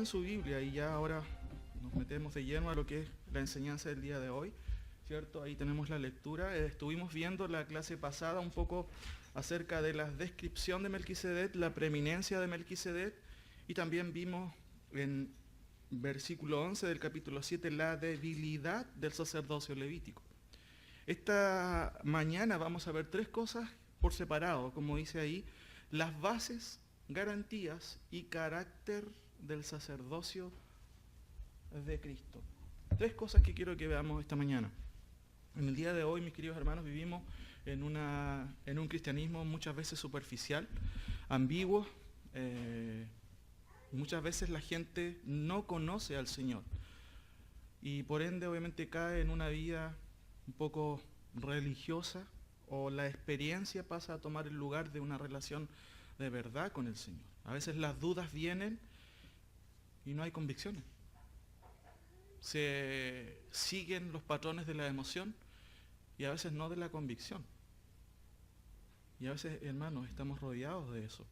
en su Biblia y ya ahora nos metemos de lleno a lo que es la enseñanza del día de hoy, ¿cierto? Ahí tenemos la lectura. Estuvimos viendo la clase pasada un poco acerca de la descripción de Melquisedec, la preeminencia de Melquisedec, y también vimos en versículo 11 del capítulo 7 la debilidad del sacerdocio levítico. Esta mañana vamos a ver tres cosas por separado, como dice ahí, las bases, garantías y carácter del sacerdocio de Cristo. Tres cosas que quiero que veamos esta mañana. En el día de hoy, mis queridos hermanos, vivimos en un cristianismo muchas veces superficial, ambiguo. Muchas veces la gente no conoce al Señor y por ende obviamente cae en una vida un poco religiosa, o la experiencia pasa a tomar el lugar de una relación de verdad con el Señor. A veces las dudas vienen y no hay convicciones. Se siguen los patrones de la emoción y a veces no de la convicción. Y a veces, hermanos, estamos rodeados de eso.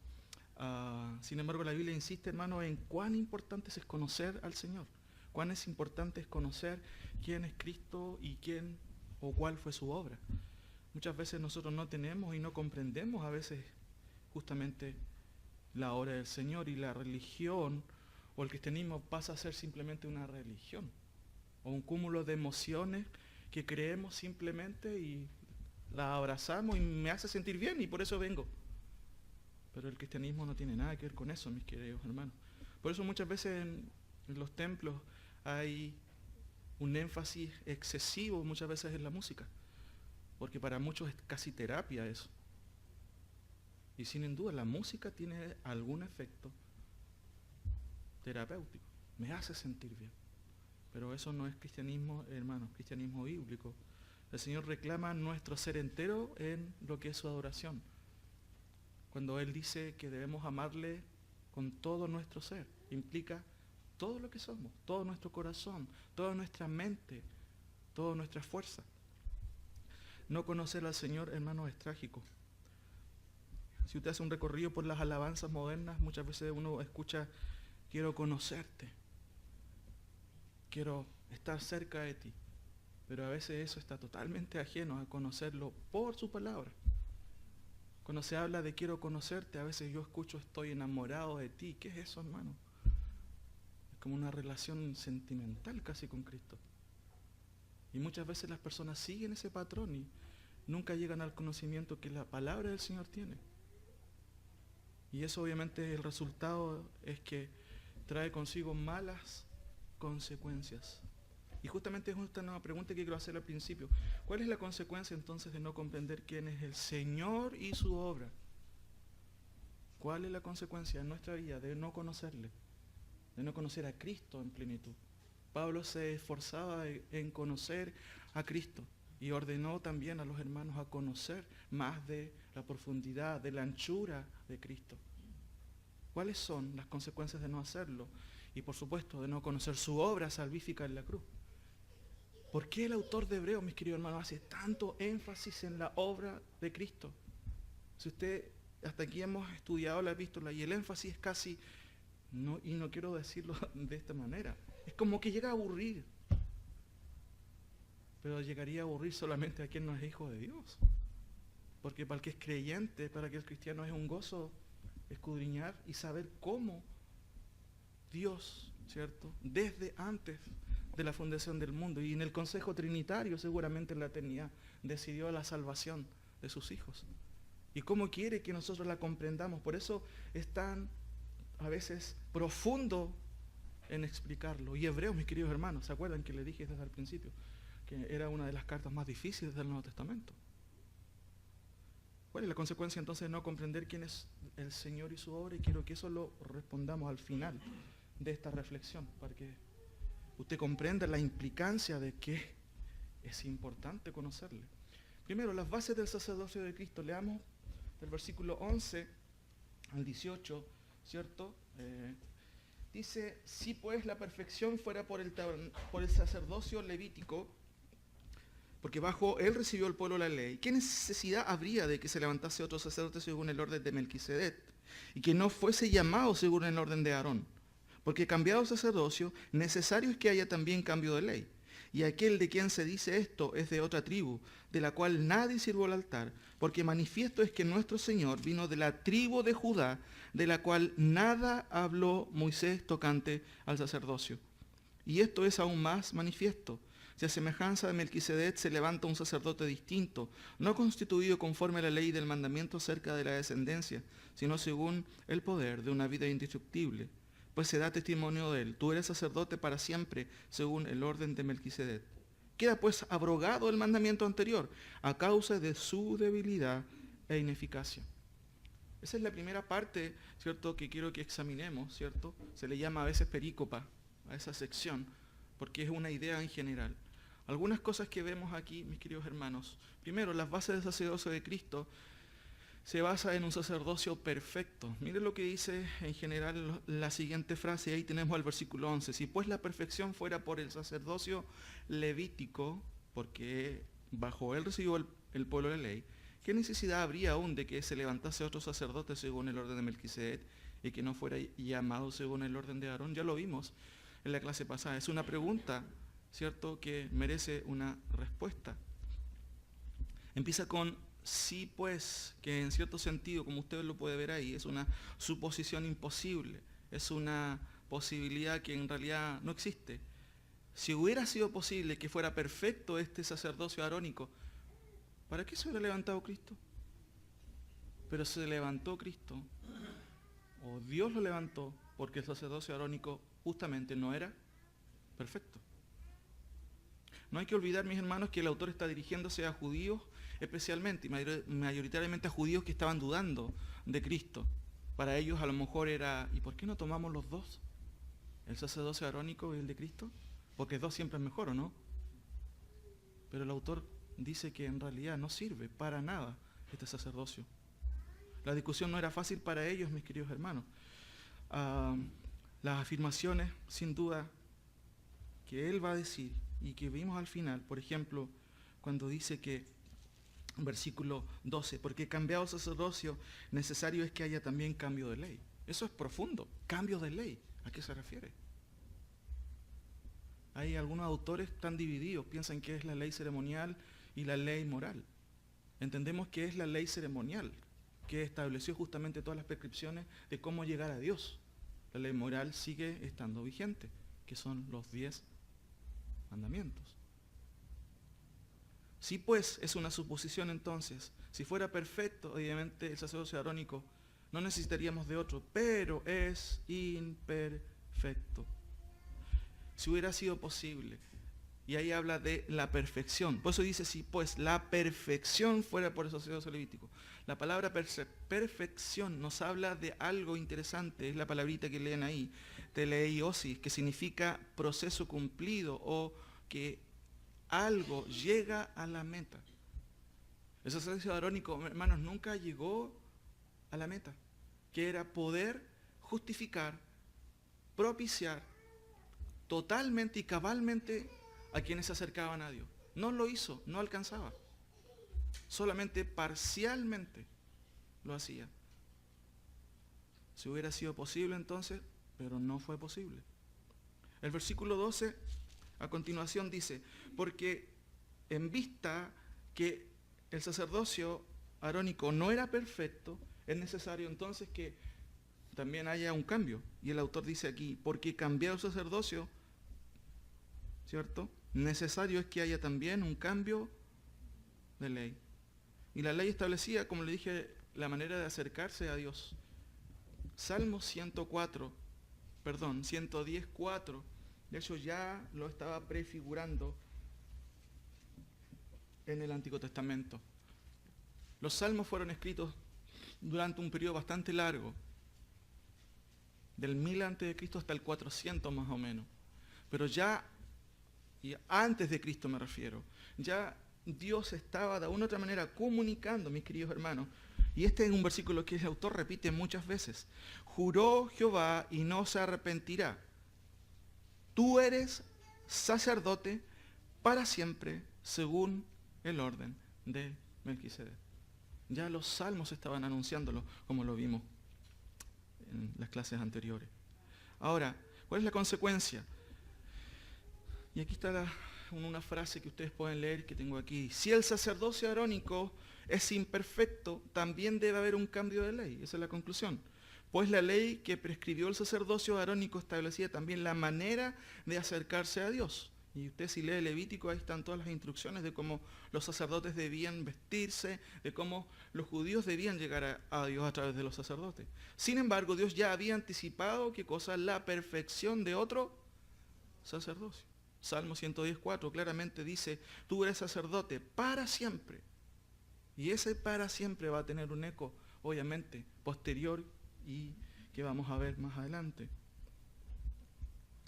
Sin embargo, la Biblia insiste, hermanos, en cuán importante es conocer al Señor. Cuán es importante es conocer quién es Cristo y quién o cuál fue su obra. Muchas veces nosotros no tenemos y no comprendemos a veces justamente la obra del Señor, y la religión o el cristianismo pasa a ser simplemente una religión o un cúmulo de emociones que creemos simplemente y la abrazamos y me hace sentir bien y por eso vengo. Pero el cristianismo no tiene nada que ver con eso, mis queridos hermanos. Por eso muchas veces en los templos hay un énfasis excesivo muchas veces en la música, porque para muchos es casi terapia eso. Y sin duda la música tiene algún efecto terapéutico, me hace sentir bien. Pero eso no es cristianismo, hermanos, cristianismo bíblico. El Señor reclama nuestro ser entero en lo que es su adoración. Cuando Él dice que debemos amarle con todo nuestro ser, implica todo lo que somos, todo nuestro corazón, toda nuestra mente, toda nuestra fuerza. No conocer al Señor, hermanos, es trágico. Si usted hace un recorrido por las alabanzas modernas, muchas veces uno escucha, quiero conocerte, quiero estar cerca de ti, pero a veces eso está totalmente ajeno a conocerlo por su palabra. Cuando se habla de quiero conocerte, a veces yo escucho estoy enamorado de ti. ¿Qué es eso, hermano? Es como una relación sentimental casi con Cristo. Y muchas veces las personas siguen ese patrón y nunca llegan al conocimiento que la palabra del Señor tiene. Y eso obviamente el resultado es que trae consigo malas consecuencias. Y justamente es esta nueva pregunta que quiero hacer al principio. ¿Cuál es la consecuencia entonces de no comprender quién es el Señor y su obra? ¿Cuál es la consecuencia en nuestra vida de no conocerle? De no conocer a Cristo en plenitud. Pablo se esforzaba en conocer a Cristo y ordenó también a los hermanos a conocer más de la profundidad, de la anchura de Cristo. ¿Cuáles son las consecuencias de no hacerlo? Y por supuesto de no conocer su obra salvífica en la cruz. ¿Por qué el autor de Hebreos, mis queridos hermanos, hace tanto énfasis en la obra de Cristo? Si usted, hasta aquí hemos estudiado la epístola y el énfasis es casi, y no quiero decirlo de esta manera, es como que llega a aburrir. Pero llegaría a aburrir solamente a quien no es hijo de Dios. Porque para el que es creyente, para que el cristiano es un gozo escudriñar y saber cómo Dios, ¿cierto?, desde antes de la fundación del mundo y en el consejo trinitario seguramente en la eternidad decidió la salvación de sus hijos y cómo quiere que nosotros la comprendamos. Por eso es tan a veces profundo en explicarlo. Y Hebreos, mis queridos hermanos, ¿se acuerdan que le dije desde el principio que era una de las cartas más difíciles del Nuevo Testamento? ¿Cuál es la consecuencia entonces de no comprender quién es el Señor y su obra? Y quiero que eso lo respondamos al final de esta reflexión, para que usted comprenda la implicancia de que es importante conocerle. Primero, las bases del sacerdocio de Cristo. Leamos del versículo 11 al 18, ¿cierto? Dice, si pues la perfección fuera por el sacerdocio levítico, porque bajo él recibió el pueblo la ley, ¿qué necesidad habría de que se levantase otro sacerdote según el orden de Melquisedec y que no fuese llamado según el orden de Aarón? Porque cambiado el sacerdocio, necesario es que haya también cambio de ley. Y aquel de quien se dice esto es de otra tribu, de la cual nadie sirvió al altar, porque manifiesto es que nuestro Señor vino de la tribu de Judá, de la cual nada habló Moisés tocante al sacerdocio. Y esto es aún más manifiesto. Si a semejanza de Melquisedec se levanta un sacerdote distinto, no constituido conforme a la ley del mandamiento acerca de la descendencia, sino según el poder de una vida indestructible, pues se da testimonio de él: tú eres sacerdote para siempre, según el orden de Melquisedec. Queda pues abrogado el mandamiento anterior, a causa de su debilidad e ineficacia. Esa es la primera parte, ¿cierto?, que quiero que examinemos, ¿cierto? Se le llama a veces perícopa a esa sección, porque es una idea en general. Algunas cosas que vemos aquí, mis queridos hermanos. Primero, las bases del sacerdocio de Cristo se basa en un sacerdocio perfecto. Miren lo que dice en general la siguiente frase, ahí tenemos el versículo 11. Si pues la perfección fuera por el sacerdocio levítico, porque bajo él recibió el pueblo de la ley, ¿qué necesidad habría aún de que se levantase otro sacerdote según el orden de Melquisedec y que no fuera llamado según el orden de Aarón? Ya lo vimos en la clase pasada. Es una pregunta, ¿cierto?, que merece una respuesta. Empieza con sí, pues, que en cierto sentido, como usted lo puede ver ahí, es una suposición imposible, es una posibilidad que en realidad no existe. Si hubiera sido posible que fuera perfecto este sacerdocio arónico, ¿para qué se hubiera levantado Cristo? Pero se levantó Cristo, o Dios lo levantó, porque el sacerdocio arónico justamente no era perfecto. No hay que olvidar, mis hermanos, que el autor está dirigiéndose a judíos especialmente, y mayoritariamente a judíos que estaban dudando de Cristo. Para ellos a lo mejor era, ¿y por qué no tomamos los dos? El sacerdocio arónico y el de Cristo, porque dos siempre es mejor, ¿o no? Pero el autor dice que en realidad no sirve para nada este sacerdocio. La discusión no era fácil para ellos, mis queridos hermanos. Las afirmaciones, sin duda, que él va a decir y que vimos al final, por ejemplo, cuando dice que, versículo 12, porque cambiado sacerdocio, necesario es que haya también cambio de ley. Eso es profundo, cambio de ley. ¿A qué se refiere? Hay algunos autores tan divididos, piensan que es la ley ceremonial y la ley moral. Entendemos que es la ley ceremonial, que estableció justamente todas las prescripciones de cómo llegar a Dios. La ley moral sigue estando vigente, que son los 10 mandamientos. Si pues es una suposición entonces, si fuera perfecto, obviamente el sacerdocio arónico no necesitaríamos de otro, pero es imperfecto. Si hubiera sido posible, y ahí habla de la perfección, por eso dice si pues la perfección fuera por el sacerdocio levítico. La palabra perfección nos habla de algo interesante, es la palabrita que leen ahí, teleiosis, que significa proceso cumplido o que algo llega a la meta. El sacerdocio arónico, hermanos, nunca llegó a la meta, que era poder justificar, propiciar totalmente y cabalmente a quienes se acercaban a Dios. No lo hizo, no alcanzaba. Solamente parcialmente lo hacía. Si hubiera sido posible entonces, pero no fue posible. El versículo 12 a continuación dice, porque en vista que el sacerdocio arónico no era perfecto, es necesario entonces que también haya un cambio. Y el autor dice aquí, porque cambiado el sacerdocio, ¿cierto? Necesario es que haya también un cambio de ley. Y la ley establecía, como le dije, la manera de acercarse a Dios. Salmo 110:4. De hecho ya lo estaba prefigurando en el Antiguo Testamento. Los salmos fueron escritos durante un periodo bastante largo, del 1000 a.C. hasta el 400 más o menos. Pero ya, y antes de Cristo me refiero, ya Dios estaba de una u otra manera comunicando, mis queridos hermanos, y este es un versículo que el autor repite muchas veces. Juró Jehová y no se arrepentirá. Tú eres sacerdote para siempre, según el orden de Melquisedec. Ya los salmos estaban anunciándolo, como lo vimos en las clases anteriores. Ahora, ¿Cuál es la consecuencia? Y aquí está una frase que ustedes pueden leer que tengo aquí. Si el sacerdocio arónico es imperfecto, también debe haber un cambio de ley. Esa es la conclusión. Pues la ley que prescribió el sacerdocio arónico establecía también la manera de acercarse a Dios. Y usted si lee Levítico, ahí están todas las instrucciones de cómo los sacerdotes debían vestirse, de cómo los judíos debían llegar a Dios a través de los sacerdotes. Sin embargo, Dios ya había anticipado, ¿qué cosa? La perfección de otro sacerdocio. Salmo 110:4 claramente dice, tú eres sacerdote para siempre. Y ese para siempre va a tener un eco, obviamente, posterior y que vamos a ver más adelante.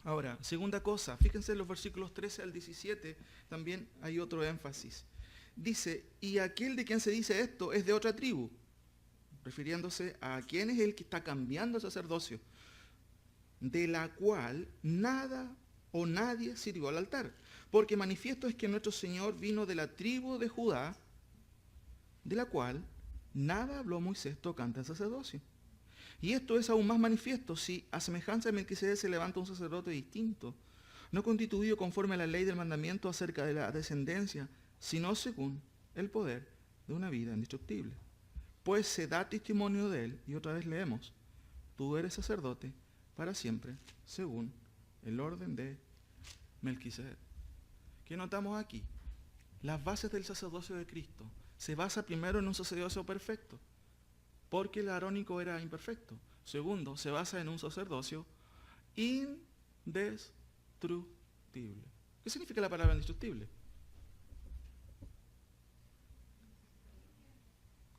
Ahora, segunda cosa, fíjense en los versículos 13 al 17, también hay otro énfasis. Dice, y aquel de quien se dice esto es de otra tribu, refiriéndose a quién es el que está cambiando el sacerdocio, de la cual nada o nadie sirvió al altar. Porque manifiesto es que nuestro Señor vino de la tribu de Judá, de la cual nada habló Moisés tocante al sacerdocio. Y esto es aún más manifiesto si a semejanza de Melquisedec se levanta un sacerdote distinto, no constituido conforme a la ley del mandamiento acerca de la descendencia, sino según el poder de una vida indestructible. Pues se da testimonio de él, y otra vez leemos, tú eres sacerdote para siempre, según el orden de Melquisedec. ¿Qué notamos aquí? Las bases del sacerdocio de Cristo se basa primero en un sacerdocio perfecto, porque el arónico era imperfecto. Segundo, se basa en un sacerdocio indestructible. ¿Qué significa la palabra indestructible?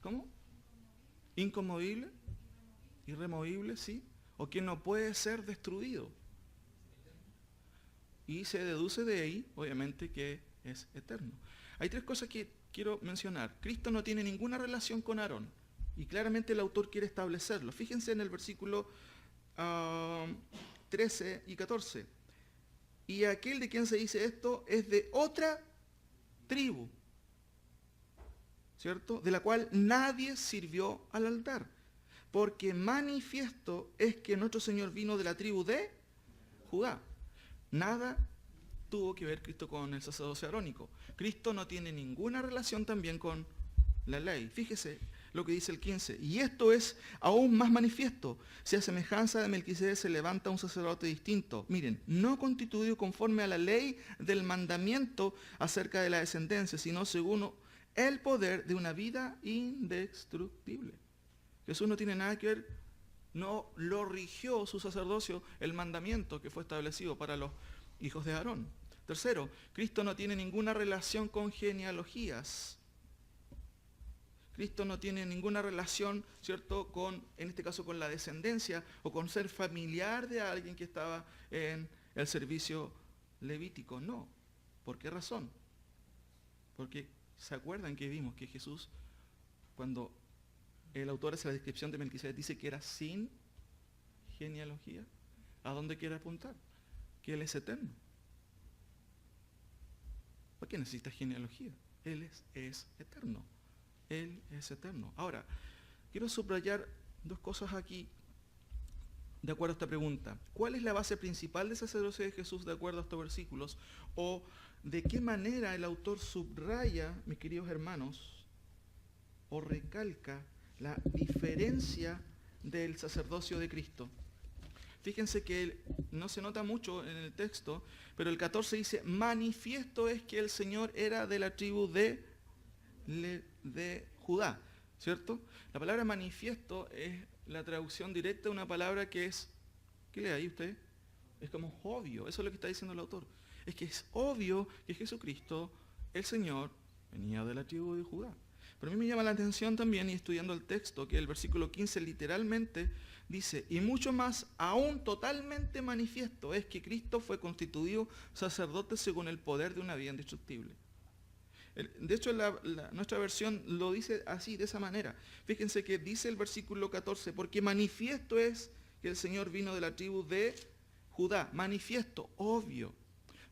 ¿Cómo? Inconmovible, irremovible, sí, o que no puede ser destruido. Y se deduce de ahí, obviamente, que es eterno. Hay tres cosas que quiero mencionar. Cristo no tiene ninguna relación con Aarón. Y claramente el autor quiere establecerlo. Fíjense en el versículo 13 y 14. Y aquel de quien se dice esto es de otra tribu, ¿cierto? De la cual nadie sirvió al altar. Porque manifiesto es que nuestro Señor vino de la tribu de Judá. Nada tuvo que ver Cristo con el sacerdocio arónico. Cristo no tiene ninguna relación también con la ley. Fíjese lo que dice el 15. Y esto es aún más manifiesto. Si a semejanza de Melquisedec se levanta un sacerdote distinto. Miren, no constituido conforme a la ley del mandamiento acerca de la descendencia, sino según el poder de una vida indestructible. Jesús no tiene nada que ver, no lo rigió su sacerdocio el mandamiento que fue establecido para los hijos de Aarón. Tercero, Cristo no tiene ninguna relación con genealogías. Cristo no tiene ninguna relación, ¿cierto?, con, en este caso, con la descendencia o con ser familiar de alguien que estaba en el servicio levítico. No. ¿Por qué razón? Porque, ¿se acuerdan que vimos que Jesús, cuando el autor hace la descripción de Melquisedec, dice que era sin genealogía? ¿A dónde quiere apuntar? Que Él es eterno. ¿Para qué necesita genealogía? Él es eterno. Él es eterno. Ahora, quiero subrayar dos cosas aquí de acuerdo a esta pregunta. ¿Cuál es la base principal del sacerdocio de Jesús de acuerdo a estos versículos? ¿O de qué manera el autor subraya, mis queridos hermanos, o recalca la diferencia del sacerdocio de Cristo? Fíjense que no se nota mucho en el texto, pero el 14 dice, manifiesto es que el Señor era de la tribu de Judá, ¿cierto? La palabra manifiesto es la traducción directa de una palabra que es, ¿qué lee ahí usted? Es como obvio, eso es lo que está diciendo el autor. Es que es obvio que Jesucristo, el Señor, venía de la tribu de Judá. Pero a mí me llama la atención también, y estudiando el texto, que el versículo 15 literalmente dice, y mucho más, aún totalmente manifiesto, es que Cristo fue constituido sacerdote según el poder de una vida indestructible. De hecho, nuestra versión lo dice así, de esa manera. Fíjense que dice el versículo 14, porque manifiesto es que el Señor vino de la tribu de Judá. Manifiesto, obvio.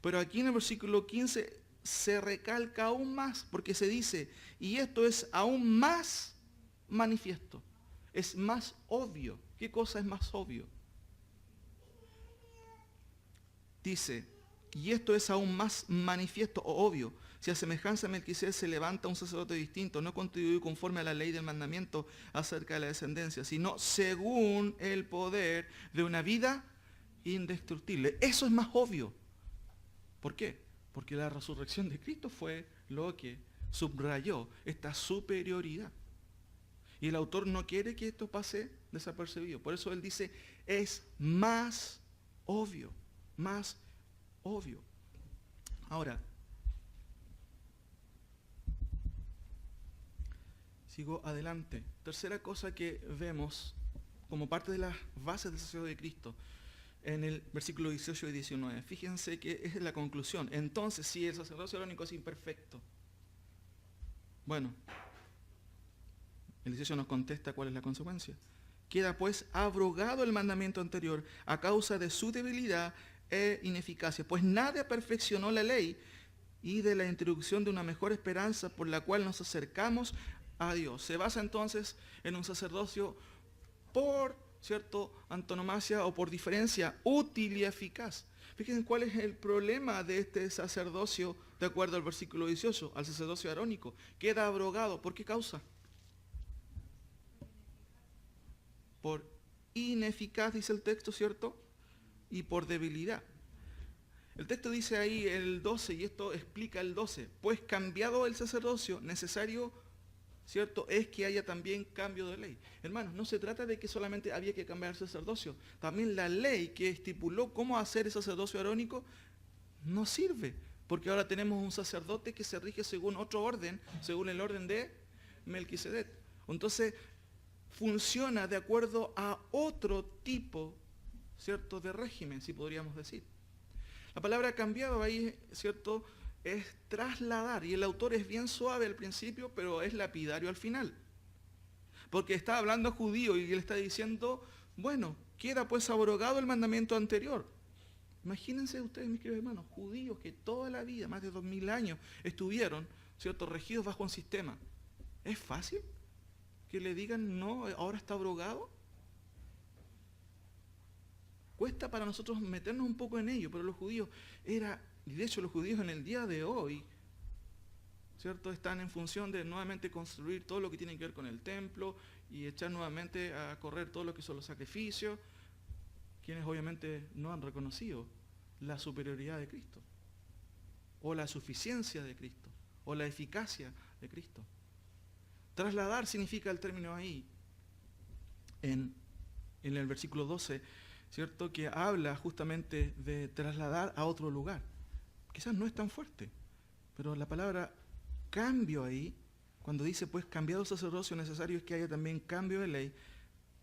Pero aquí en el versículo 15 se recalca aún más, porque se dice, y esto es aún más manifiesto. Es más obvio. ¿Qué cosa es más obvio? dice, y esto es aún más manifiesto o obvio, si a semejanza de Melquisedec se levanta un sacerdote distinto, no contribuye conforme a la ley del mandamiento acerca de la descendencia, sino según el poder de una vida indestructible. Eso es más obvio. ¿Por qué? Porque la resurrección de Cristo fue lo que subrayó esta superioridad. Y el autor no quiere que esto pase desapercibido. Por eso él dice, es más obvio, más obvio. Ahora, sigo adelante. Tercera cosa que vemos como parte de las bases del sacerdocio de Cristo en el versículo 18 y 19. Fíjense que es la conclusión. Entonces, si el sacerdocio arónico es imperfecto, bueno, el 18 nos contesta cuál es la consecuencia. Queda pues abrogado el mandamiento anterior a causa de su debilidad e ineficacia, pues nadie perfeccionó la ley y de la introducción de una mejor esperanza por la cual nos acercamos a Dios. Se basa entonces en un sacerdocio por, ¿cierto?, antonomasia o por diferencia, útil y eficaz. Fíjense cuál es el problema de este sacerdocio, de acuerdo al versículo 18, al sacerdocio arónico. Queda abrogado. ¿Por qué causa? Por ineficaz, dice el texto, ¿cierto? Y por debilidad. El texto dice ahí el 12, y esto explica el 12. Pues cambiado el sacerdocio, necesario, ¿cierto?, es que haya también cambio de ley. Hermanos, no se trata de que solamente había que cambiar el sacerdocio. También la ley que estipuló cómo hacer el sacerdocio arónico no sirve. Porque ahora tenemos un sacerdote que se rige según otro orden, según el orden de Melquisedec. Entonces, funciona de acuerdo a otro tipo, ¿cierto?, de régimen, si podríamos decir. La palabra cambiado ahí, ¿cierto?, es trasladar, y el autor es bien suave al principio, pero es lapidario al final. Porque está hablando judío y él está diciendo, bueno, queda pues abrogado el mandamiento anterior. Imagínense ustedes, mis queridos hermanos, judíos que toda la vida, más de 2000 años, estuvieron, ¿cierto?, regidos bajo un sistema. ¿Es fácil que le digan, no, ahora está abrogado? Cuesta para nosotros meternos un poco en ello, pero los judíos y de hecho los judíos en el día de hoy, ¿cierto?, están en función de nuevamente construir todo lo que tiene que ver con el templo y echar nuevamente a correr todo lo que son los sacrificios, quienes obviamente no han reconocido la superioridad de Cristo, o la suficiencia de Cristo, o la eficacia de Cristo. Trasladar significa el término ahí, en el versículo 12, ¿cierto?, que habla justamente de trasladar a otro lugar. Quizás no es tan fuerte, pero la palabra cambio ahí, cuando dice pues cambiado el sacerdocio, necesario es que haya también cambio de ley,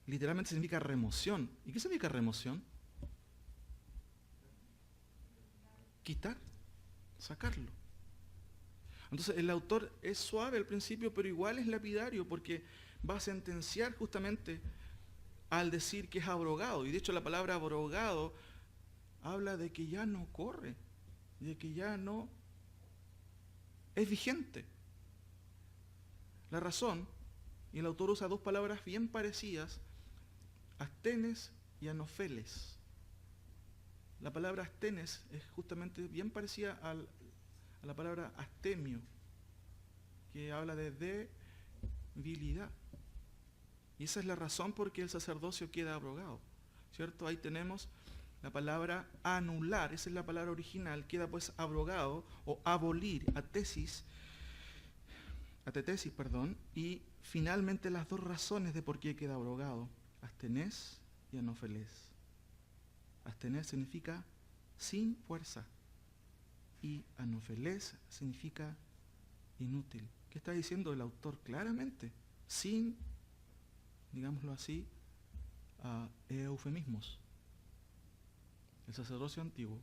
literalmente significa remoción. ¿Y qué significa remoción? Quitar, sacarlo. Entonces el autor es suave al principio, pero igual es lapidario, porque va a sentenciar justamente al decir que es abrogado. Y de hecho la palabra abrogado habla de que ya no corre, de que ya no es vigente. La razón, y el autor usa dos palabras bien parecidas, astenes y anofeles. La palabra astenes es justamente bien parecida a la palabra astemio, que habla de debilidad. Y esa es la razón por qué el sacerdocio queda abrogado, ¿cierto? Ahí tenemos la palabra anular, esa es la palabra original, queda pues abrogado o abolir, atetesis, y finalmente las dos razones de por qué queda abrogado, astenés y anofelés. Astenés significa sin fuerza y anofelés significa inútil. ¿Qué está diciendo el autor? Claramente, sin, digámoslo así, eufemismos. El sacerdocio antiguo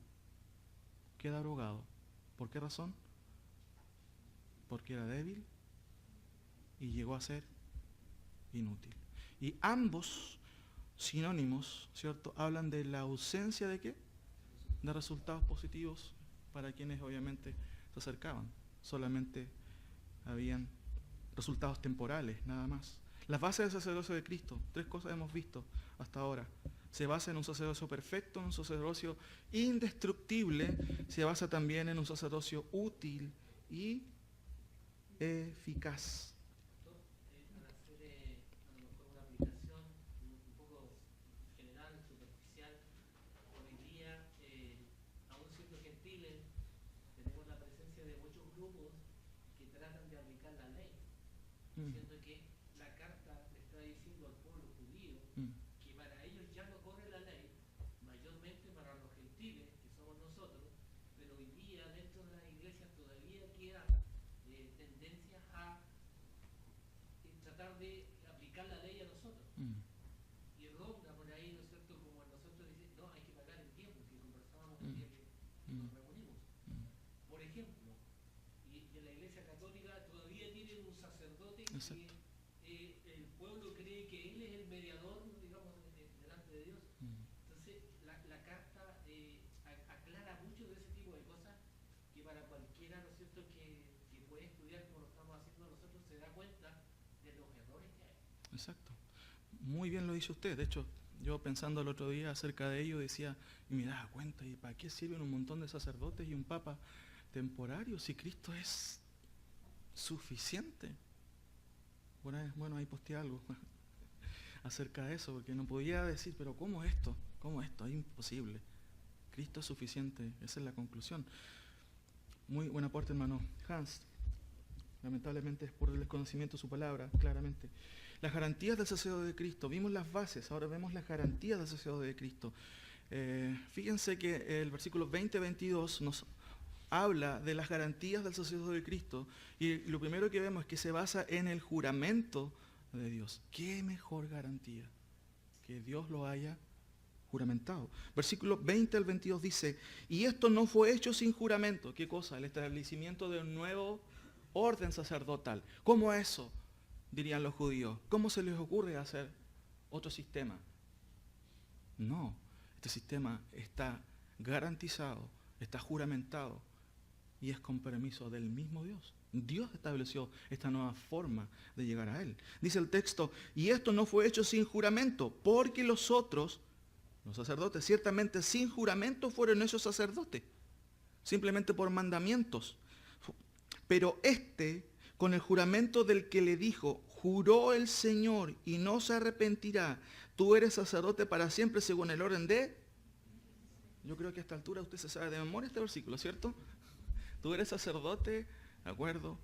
queda abrogado. ¿Por qué razón? Porque era débil y llegó a ser inútil. Y ambos sinónimos, ¿cierto?, hablan de la ausencia de ¿qué? De resultados positivos para quienes obviamente se acercaban. Solamente habían resultados temporales, nada más. Las bases del sacerdocio de Cristo, tres cosas hemos visto hasta ahora. Se basa en un sacerdocio perfecto, en un sacerdocio indestructible, se basa también en un sacerdocio útil y eficaz. Para hacer a lo mejor una aplicación un poco general, superficial, hoy día, aún siendo gentiles, tenemos la presencia de muchos grupos que tratan de aplicar la ley, diciendo que la carta le está diciendo al pueblo judío que para ellos ya no corre la ley, mayormente para los gentiles, que somos nosotros, pero hoy día dentro de las iglesias todavía queda tendencias a tratar de aplicar la ley a nosotros. Y ronda por ahí, ¿no es cierto?, como nosotros dicen, no, hay que pagar el tiempo, que conversábamos el día que nos reunimos. Por ejemplo, y en la iglesia católica todavía tienen un sacerdote que el pueblo cree que él es el mediador, digamos, delante de Dios. Entonces, la carta aclara mucho de ese tipo de cosas que para cualquiera, ¿no es cierto?, que puede estudiar como lo estamos haciendo nosotros, se da cuenta de los errores que hay. Exacto. Muy bien lo dice usted. De hecho, yo pensando el otro día acerca de ello decía, y me daba cuenta, ¿y para qué sirven un montón de sacerdotes y un papa temporario si Cristo es suficiente? Bueno, ahí posteé algo acerca de eso, porque no podía decir, pero ¿cómo esto? ¿Cómo esto? Es imposible. Cristo es suficiente, esa es la conclusión. Muy buen aporte, hermano Hans. Lamentablemente es por el desconocimiento de su palabra, claramente. Las garantías del sacerdocio de Cristo. Vimos las bases, ahora vemos las garantías del sacerdocio de Cristo. Fíjense que el versículo 20-22 nos habla de las garantías del sacerdocio de Cristo. Y lo primero que vemos es que se basa en el juramento de Dios. ¿Qué mejor garantía? Que Dios lo haya juramentado. Versículo 20 al 22 dice, y esto no fue hecho sin juramento. ¿Qué cosa? El establecimiento de un nuevo orden sacerdotal. ¿Cómo eso? Dirían los judíos. ¿Cómo se les ocurre hacer otro sistema? No, este sistema está garantizado, está juramentado y es con permiso del mismo Dios. Dios estableció esta nueva forma de llegar a Él. Dice el texto, y esto no fue hecho sin juramento, porque los otros, los sacerdotes, ciertamente sin juramento fueron esos sacerdotes, simplemente por mandamientos. Pero con el juramento del que le dijo, juró el Señor y no se arrepentirá, tú eres sacerdote para siempre según el orden de... Yo creo que a esta altura usted se sabe de memoria este versículo, ¿cierto? Tú eres sacerdote, ¿de acuerdo?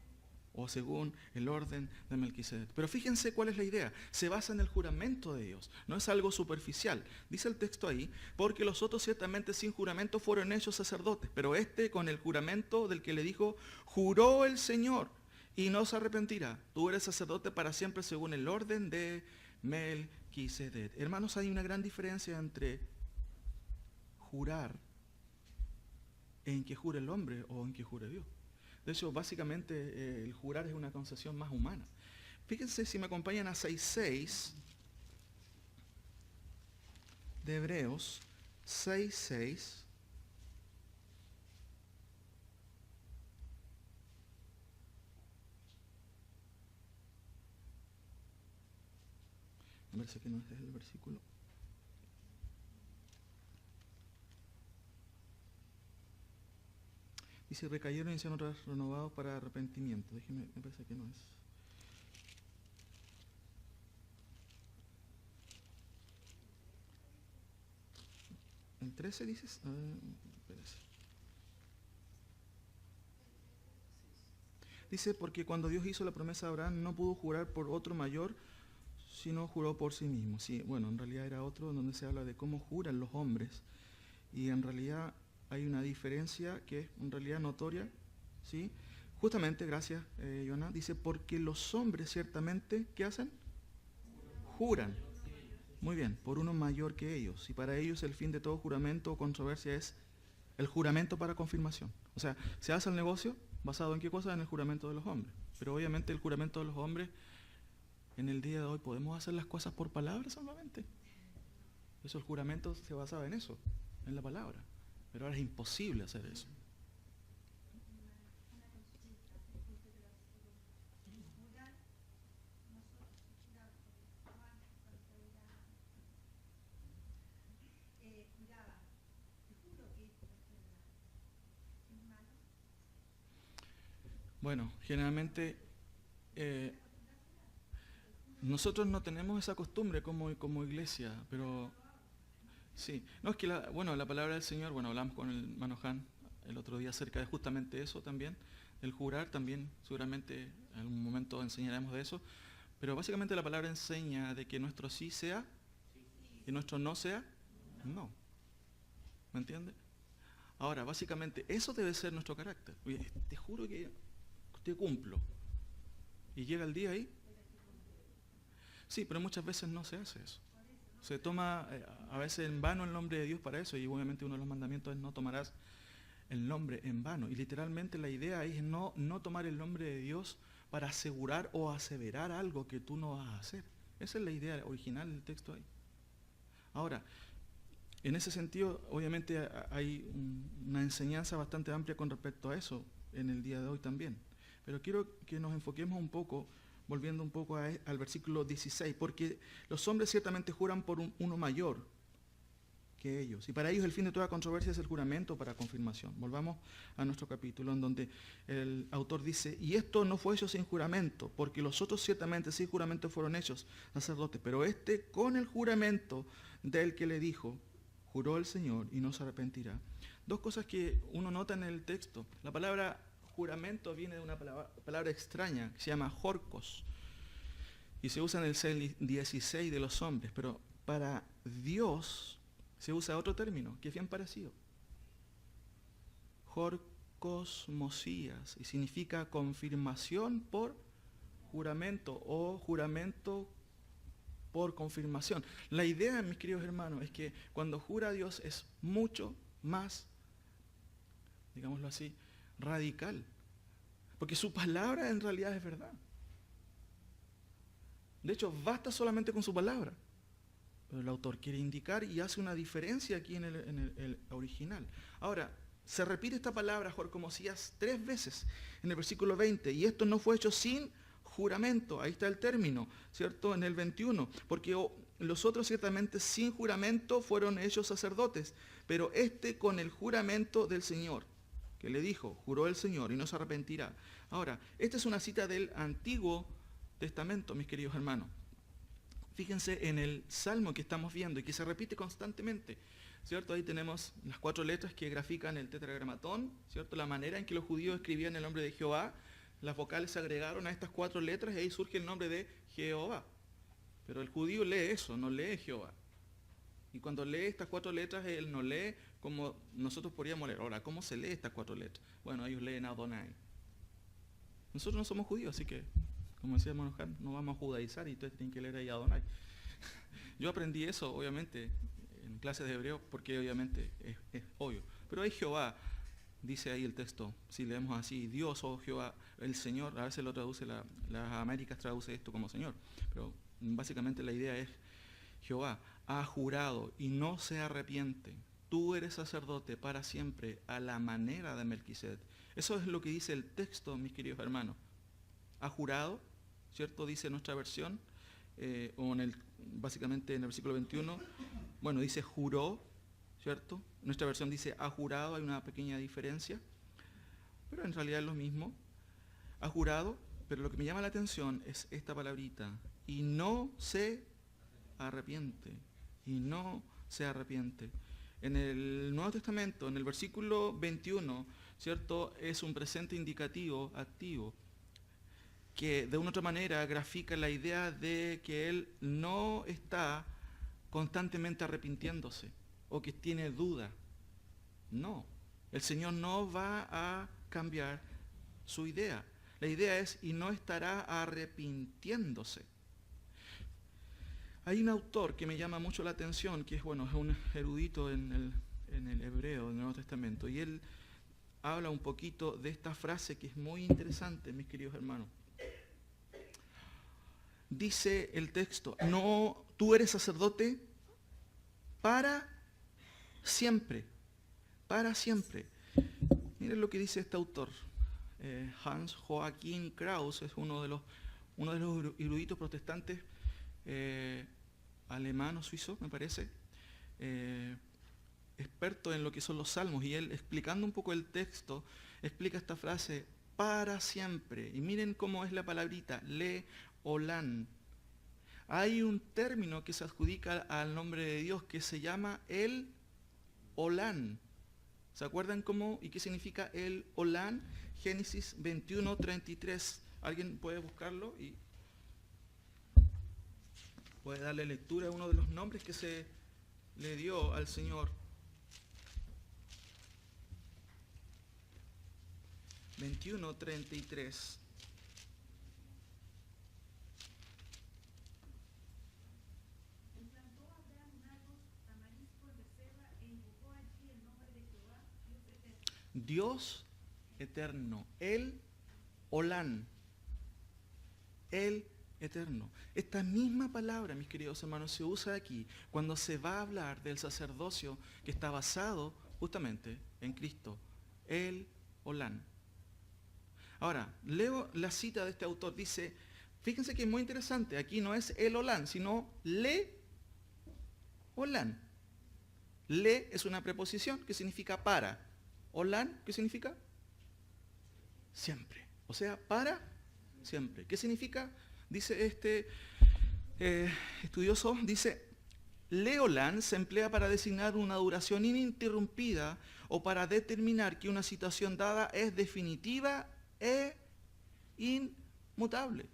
O según el orden de Melquisedec. Pero fíjense cuál es la idea. Se basa en el juramento de Dios. No es algo superficial. Dice el texto ahí, porque los otros ciertamente sin juramento fueron hechos sacerdotes. Pero con el juramento del que le dijo, juró el Señor y no se arrepentirá. Tú eres sacerdote para siempre según el orden de Melquisedec. Hermanos, hay una gran diferencia entre jurar en que jure el hombre o en que jure Dios. De hecho, básicamente el jurar es una concesión más humana. Fíjense si me acompañan a 6.6 de Hebreos, 6.6. Me parece que no es el versículo. Dice, recayeron y sean otros renovados para arrepentimiento. Déjeme, me parece que no es. ¿El 13 dices? Espérese. Dice, porque cuando Dios hizo la promesa a Abraham, no pudo jurar por otro mayor, sino juró por sí mismo. Sí, bueno, en realidad era otro donde se habla de cómo juran los hombres. Y en realidad hay una diferencia que es en realidad notoria, ¿sí? Justamente, gracias, Joana, dice, porque los hombres ciertamente, ¿qué hacen? Juran. Muy bien, por uno mayor que ellos. Y para ellos el fin de todo juramento o controversia es el juramento para confirmación. O sea, se hace el negocio basado en qué cosa? En el juramento de los hombres. Pero obviamente el juramento de los hombres, en el día de hoy, ¿podemos hacer las cosas por palabras solamente? Eso, el juramento se basaba en eso, en la palabra. Pero ahora es imposible hacer eso. Bueno, generalmente nosotros no tenemos esa costumbre como iglesia, pero sí. No, es que la palabra del Señor, hablamos con el hermano Han el otro día acerca de justamente eso también, el jurar también, seguramente en algún momento enseñaremos de eso, pero básicamente la palabra enseña de que nuestro sí sea y nuestro no sea no. ¿Me entiende? Ahora, básicamente, eso debe ser nuestro carácter. Oye, te juro que te cumplo. Y llega el día ahí. Sí, pero muchas veces no se hace eso. Se toma a veces en vano el nombre de Dios para eso, y obviamente uno de los mandamientos es no tomarás el nombre en vano. Y literalmente la idea es no tomar el nombre de Dios para asegurar o aseverar algo que tú no vas a hacer. Esa es la idea original del texto ahí. Ahora, en ese sentido, obviamente hay una enseñanza bastante amplia con respecto a eso en el día de hoy también. Pero quiero que nos enfoquemos un poco, volviendo un poco al versículo 16, porque los hombres ciertamente juran por uno mayor que ellos, y para ellos el fin de toda controversia es el juramento para confirmación. Volvamos a nuestro capítulo, en donde el autor dice, y esto no fue hecho sin juramento, porque los otros ciertamente sin juramento fueron hechos sacerdotes, pero este con el juramento del que le dijo, juró el Señor y no se arrepentirá. Dos cosas que uno nota en el texto. La palabra juramento viene de una palabra extraña que se llama jorcos y se usa en el 16 de los hombres, pero para Dios se usa otro término que es bien parecido. Jorcos mosías, y significa confirmación por juramento o juramento por confirmación. La idea, mis queridos hermanos, es que cuando jura Dios es mucho más, digámoslo así, radical. Porque su palabra en realidad es verdad. De hecho, basta solamente con su palabra. Pero el autor quiere indicar y hace una diferencia aquí en el original. Ahora, se repite esta palabra, jorcomosías, 3 veces en el versículo 20. Y esto no fue hecho sin juramento. Ahí está el término, ¿cierto? En el 21. Porque los otros ciertamente sin juramento fueron hechos sacerdotes. Pero este con el juramento del Señor, que le dijo, juró el Señor y no se arrepentirá. Ahora, esta es una cita del Antiguo Testamento, mis queridos hermanos. Fíjense en el Salmo que estamos viendo y que se repite constantemente, ¿cierto? Ahí tenemos las 4 letras que grafican el tetragramatón, ¿cierto? La manera en que los judíos escribían el nombre de Jehová, las vocales se agregaron a estas 4 letras y ahí surge el nombre de Jehová. Pero el judío lee eso, no lee Jehová. Y cuando lee estas 4 letras, él no lee como nosotros podríamos leer. Ahora, ¿cómo se lee estas 4 letras? Bueno, ellos leen Adonai. Nosotros no somos judíos, así que, como decía hermano Han, no vamos a judaizar y ustedes tienen que leer ahí Adonai. Yo aprendí eso, obviamente, en clases de hebreo, porque obviamente es obvio. Pero hay Jehová, dice ahí el texto, si leemos así, Dios o Jehová, el Señor, a veces lo traduce, las Américas traduce esto como Señor, pero básicamente la idea es Jehová ha jurado y no se arrepiente. Tú eres sacerdote para siempre a la manera de Melquisedec. Eso es lo que dice el texto, mis queridos hermanos. Ha jurado, ¿cierto? Dice nuestra versión, o básicamente en el versículo 21, bueno, dice juró, ¿cierto? Nuestra versión dice ha jurado, hay una pequeña diferencia, pero en realidad es lo mismo. Ha jurado, pero lo que me llama la atención es esta palabrita, y no se arrepiente, y no se arrepiente. En el Nuevo Testamento, en el versículo 21, ¿cierto? Es un presente indicativo activo, que de una otra manera grafica la idea de que él no está constantemente arrepintiéndose, o que tiene duda. No, el Señor no va a cambiar su idea. La idea es, y no estará arrepintiéndose. Hay un autor que me llama mucho la atención, que es un erudito en el hebreo del Nuevo Testamento, y él habla un poquito de esta frase que es muy interesante, mis queridos hermanos. Dice el texto, no, tú eres sacerdote para siempre, para siempre. Miren lo que dice este autor. Hans Joachim Kraus es uno de los eruditos protestantes alemán o suizo, me parece, experto en lo que son los salmos, y él, explicando un poco el texto, explica esta frase para siempre. Y miren cómo es la palabrita, le-olán. Hay un término que se adjudica al nombre de Dios que se llama el olán. ¿Se acuerdan cómo y qué significa el olán? Génesis 21:33. ¿Alguien puede buscarlo y puede darle lectura a uno de los nombres que se le dio al Señor? 21:33. Dios eterno, el olán, el eterno. Esta misma palabra, mis queridos hermanos, se usa aquí cuando se va a hablar del sacerdocio que está basado justamente en Cristo, el olán. Ahora, leo la cita de este autor, dice, fíjense que es muy interesante, aquí no es el olán, sino le-olán. Le es una preposición que significa para. Olán, ¿qué significa? Siempre. O sea, para siempre. ¿Qué significa? Dice este estudioso, dice, le-olán se emplea para designar una duración ininterrumpida o para determinar que una situación dada es definitiva e inmutable.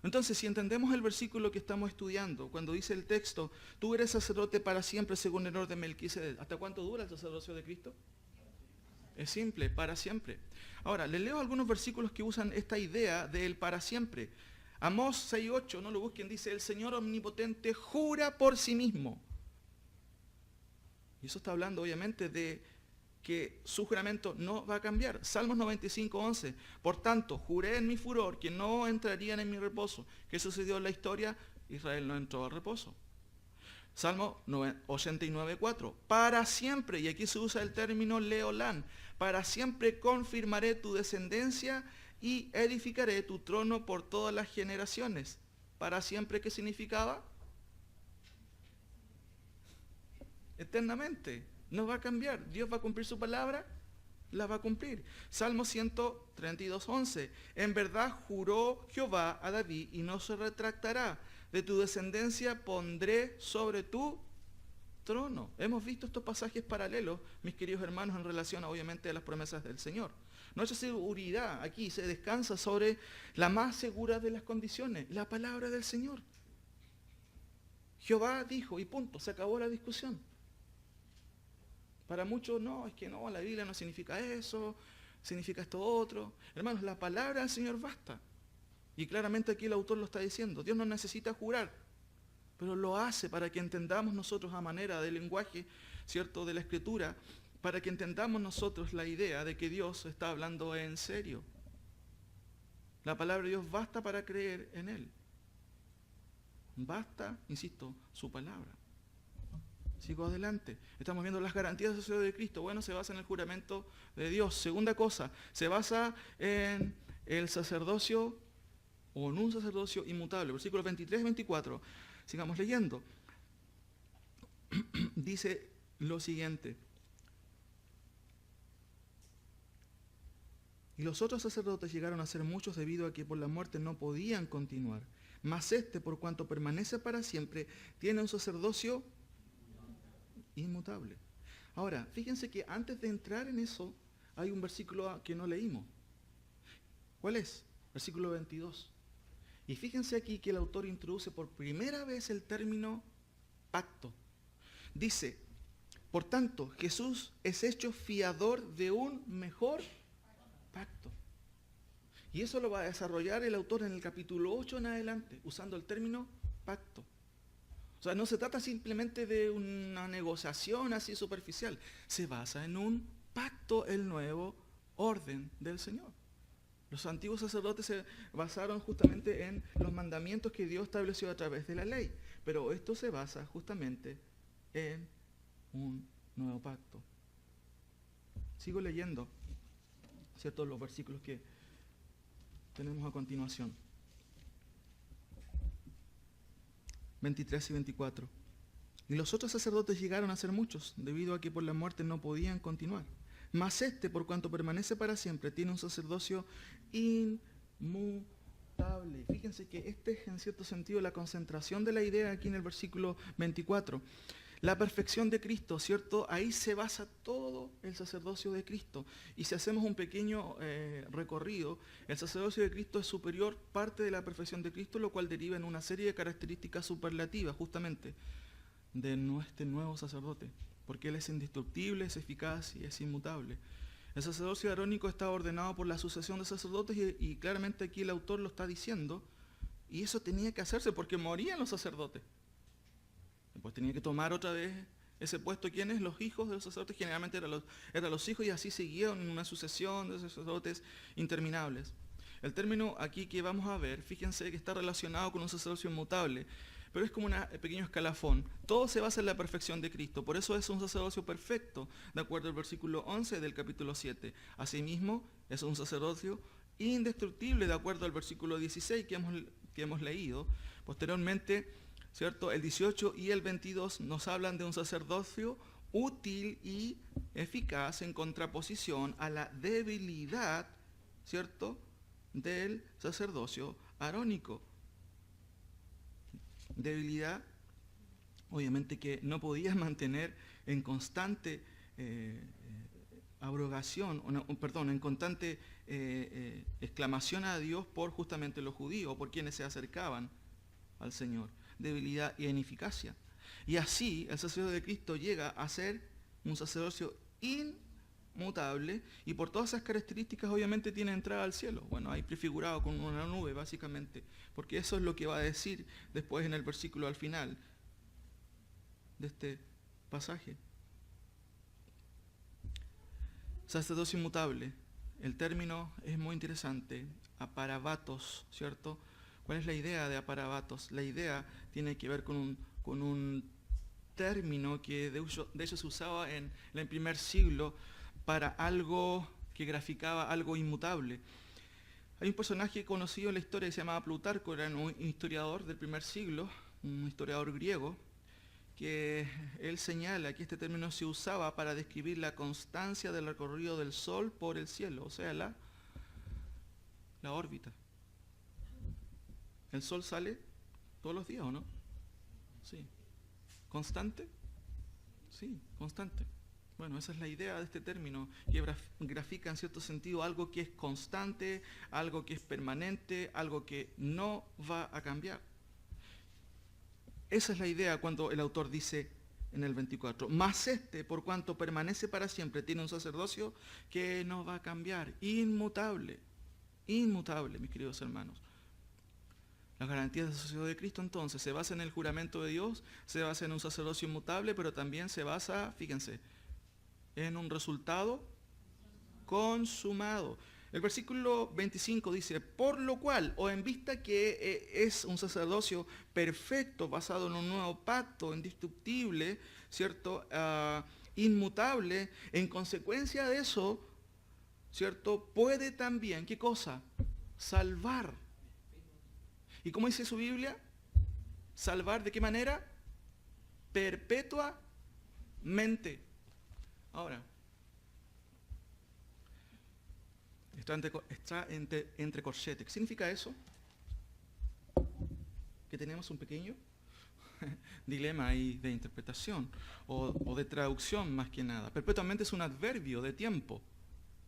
Entonces, si entendemos el versículo que estamos estudiando, cuando dice el texto, tú eres sacerdote para siempre según el orden de Melquisedec, ¿hasta cuánto dura el sacerdocio de Cristo? Es simple, para siempre. Ahora, les leo algunos versículos que usan esta idea del para siempre. Amós 6:8, no lo busquen, dice, el Señor omnipotente jura por sí mismo. Y eso está hablando obviamente de que su juramento no va a cambiar. Salmos 95:11, por tanto, juré en mi furor que no entrarían en mi reposo. ¿Qué sucedió en la historia? Israel no entró al reposo. Salmo 89:4, para siempre, y aquí se usa el término le-olán, para siempre confirmaré tu descendencia y edificaré tu trono por todas las generaciones. ¿Para siempre qué significaba? Eternamente, no va a cambiar. Dios va a cumplir su palabra, la va a cumplir. Salmo 132:11, en verdad juró Jehová a David y no se retractará. De tu descendencia pondré sobre tu trono. Hemos visto estos pasajes paralelos, mis queridos hermanos, en relación obviamente a las promesas del Señor. Nuestra seguridad aquí se descansa sobre la más segura de las condiciones, la palabra del Señor. Jehová dijo y punto, se acabó la discusión. Para muchos no, es que no, la Biblia no significa eso, significa esto otro. Hermanos, la palabra del Señor basta. Y claramente aquí el autor lo está diciendo. Dios no necesita jurar, pero lo hace para que entendamos nosotros a manera del lenguaje, ¿cierto?, de la Escritura, para que entendamos nosotros la idea de que Dios está hablando en serio. La palabra de Dios basta para creer en Él. Basta, insisto, su palabra. Sigo adelante. Estamos viendo las garantías del sacerdocio de Cristo. Bueno, se basa en el juramento de Dios. Segunda cosa, se basa en el sacerdocio o en un sacerdocio inmutable. Versículos 23 y 24. Sigamos leyendo. Dice lo siguiente. Y los otros sacerdotes llegaron a ser muchos debido a que por la muerte no podían continuar. Mas este, por cuanto permanece para siempre, tiene un sacerdocio inmutable. Ahora, fíjense que antes de entrar en eso, hay un versículo que no leímos. ¿Cuál es? Versículo 22. Y fíjense aquí que el autor introduce por primera vez el término pacto. Dice, por tanto, Jesús es hecho fiador de un mejor pacto. Y eso lo va a desarrollar el autor en el capítulo 8 en adelante, usando el término pacto. O sea, no se trata simplemente de una negociación así superficial. Se basa en un pacto, el nuevo orden del Señor. Los antiguos sacerdotes se basaron justamente en los mandamientos que Dios estableció a través de la ley. Pero esto se basa justamente en un nuevo pacto. Sigo leyendo, ¿cierto?, los versículos que tenemos a continuación. 23 y 24. Y los otros sacerdotes llegaron a ser muchos, debido a que por la muerte no podían continuar. Mas este, por cuanto permanece para siempre, tiene un sacerdocio inmutable. Fíjense que este es en cierto sentido la concentración de la idea aquí en el versículo 24. La perfección de Cristo, ¿cierto? Ahí se basa todo el sacerdocio de Cristo. Y si hacemos un pequeño recorrido, el sacerdocio de Cristo es superior, parte de la perfección de Cristo, lo cual deriva en una serie de características superlativas, justamente, de este nuevo sacerdote. Porque Él es indestructible, es eficaz y es inmutable. El sacerdocio arónico está ordenado por la sucesión de sacerdotes y claramente aquí el autor lo está diciendo. Y eso tenía que hacerse porque morían los sacerdotes. Pues tenía que tomar otra vez ese puesto. ¿Quiénes? Los hijos de los sacerdotes, generalmente eran los hijos, y así siguieron en una sucesión de sacerdotes interminables. El término aquí que vamos a ver, fíjense que está relacionado con un sacerdocio inmutable, pero es como un pequeño escalafón. Todo se basa en la perfección de Cristo, por eso es un sacerdocio perfecto, de acuerdo al versículo 11 del capítulo 7. Asimismo, es un sacerdocio indestructible, de acuerdo al versículo 16 que hemos leído. Posteriormente, ¿cierto? El 18 y el 22 nos hablan de un sacerdocio útil y eficaz en contraposición a la debilidad, ¿cierto?, del sacerdocio arónico. Debilidad, obviamente, que no podías mantener en constante abrogación, en constante exclamación a Dios por justamente los judíos, por quienes se acercaban al Señor. Debilidad y ineficacia. Y así el sacerdocio de Cristo llega a ser un sacerdocio inmutable, y por todas esas características obviamente tiene entrada al cielo. Bueno, ahí prefigurado con una nube básicamente, porque eso es lo que va a decir después en el versículo al final de este pasaje. Sacerdocio inmutable. El término es muy interesante, aparabatos, ¿cierto? ¿Cuál es la idea de aparabatos? La idea tiene que ver con un término que de hecho se usaba en el primer siglo para algo que graficaba algo inmutable. Hay un personaje conocido en la historia que se llamaba Plutarco, era un historiador del primer siglo, un historiador griego, que él señala que este término se usaba para describir la constancia del recorrido del Sol por el cielo, o sea, la órbita. ¿El Sol sale todos los días o no? Sí. ¿Constante? Sí, constante. Bueno, esa es la idea de este término, que grafica en cierto sentido algo que es constante, algo que es permanente, algo que no va a cambiar. Esa es la idea cuando el autor dice en el 24, mas este, por cuanto permanece para siempre, tiene un sacerdocio que no va a cambiar, inmutable, inmutable, mis queridos hermanos. Las garantías del sacerdocio de Cristo entonces se basa en el juramento de Dios, se basa en un sacerdocio inmutable, pero también se basa, fíjense, en un resultado consumado. El versículo 25 dice, por lo cual, o en vista que es un sacerdocio perfecto, basado en un nuevo pacto, indestructible, ¿cierto? Inmutable, en consecuencia de eso, ¿cierto? Puede también, ¿qué cosa? Salvar. ¿Y cómo dice su Biblia? ¿Salvar de qué manera? Perpetuamente. Ahora, está entre corchetes. ¿Qué significa eso? Que tenemos un pequeño dilema ahí de interpretación o de traducción más que nada. Perpetuamente es un adverbio de tiempo,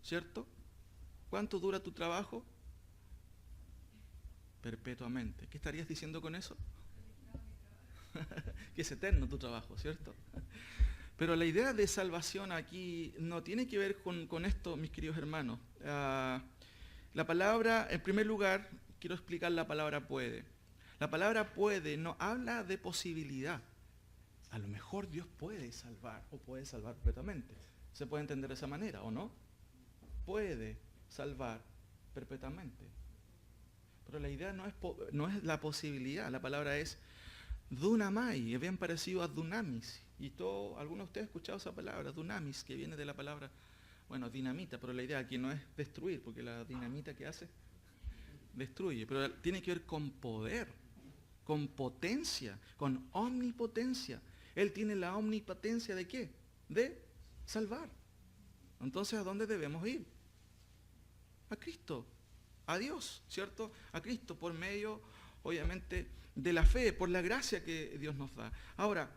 ¿cierto? ¿Cuánto dura tu trabajo? Perpetuamente. ¿Qué estarías diciendo con eso? Que es eterno tu trabajo, ¿cierto? Pero la idea de salvación aquí no tiene que ver con esto, mis queridos hermanos. La palabra, en primer lugar, quiero explicar la palabra puede. La palabra puede no habla de posibilidad. A lo mejor Dios puede salvar o puede salvar perpetuamente. ¿Se puede entender de esa manera o no? Puede salvar perpetuamente. Pero la idea no es la posibilidad, la palabra es dunamai, es bien parecido a dunamis. Y algunos de ustedes han escuchado esa palabra, dunamis, que viene de la palabra, bueno, dinamita, pero la idea aquí no es destruir, porque la dinamita que hace, destruye, pero tiene que ver con poder, con potencia, con omnipotencia. Él tiene la omnipotencia ¿de qué? De salvar. Entonces, ¿a dónde debemos ir? A Cristo, a Dios, ¿cierto? A Cristo por medio, obviamente, de la fe, por la gracia que Dios nos da. Ahora,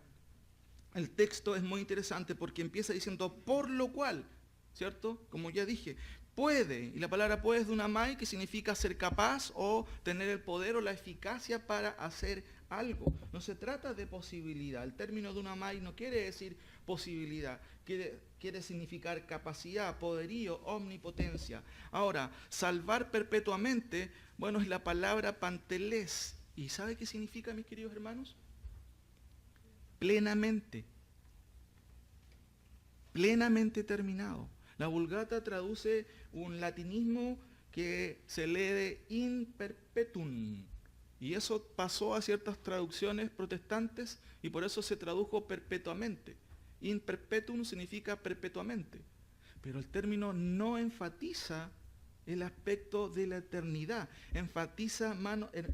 el texto es muy interesante porque empieza diciendo, por lo cual, ¿cierto? Como ya dije, puede, y la palabra puede es de una mai que significa ser capaz o tener el poder o la eficacia para hacer algo. No se trata de posibilidad. El término de una mai no quiere decir posibilidad, quiere significar capacidad, poderío, omnipotencia. Ahora, salvar perpetuamente, bueno, es la palabra pantelés. ¿Y sabe qué significa, mis queridos hermanos? Plenamente. Plenamente terminado. La Vulgata traduce un latinismo que se lee de in perpetuum. Y eso pasó a ciertas traducciones protestantes y por eso se tradujo perpetuamente. In perpetuum significa perpetuamente. Pero el término no enfatiza el aspecto de la eternidad. Enfatiza,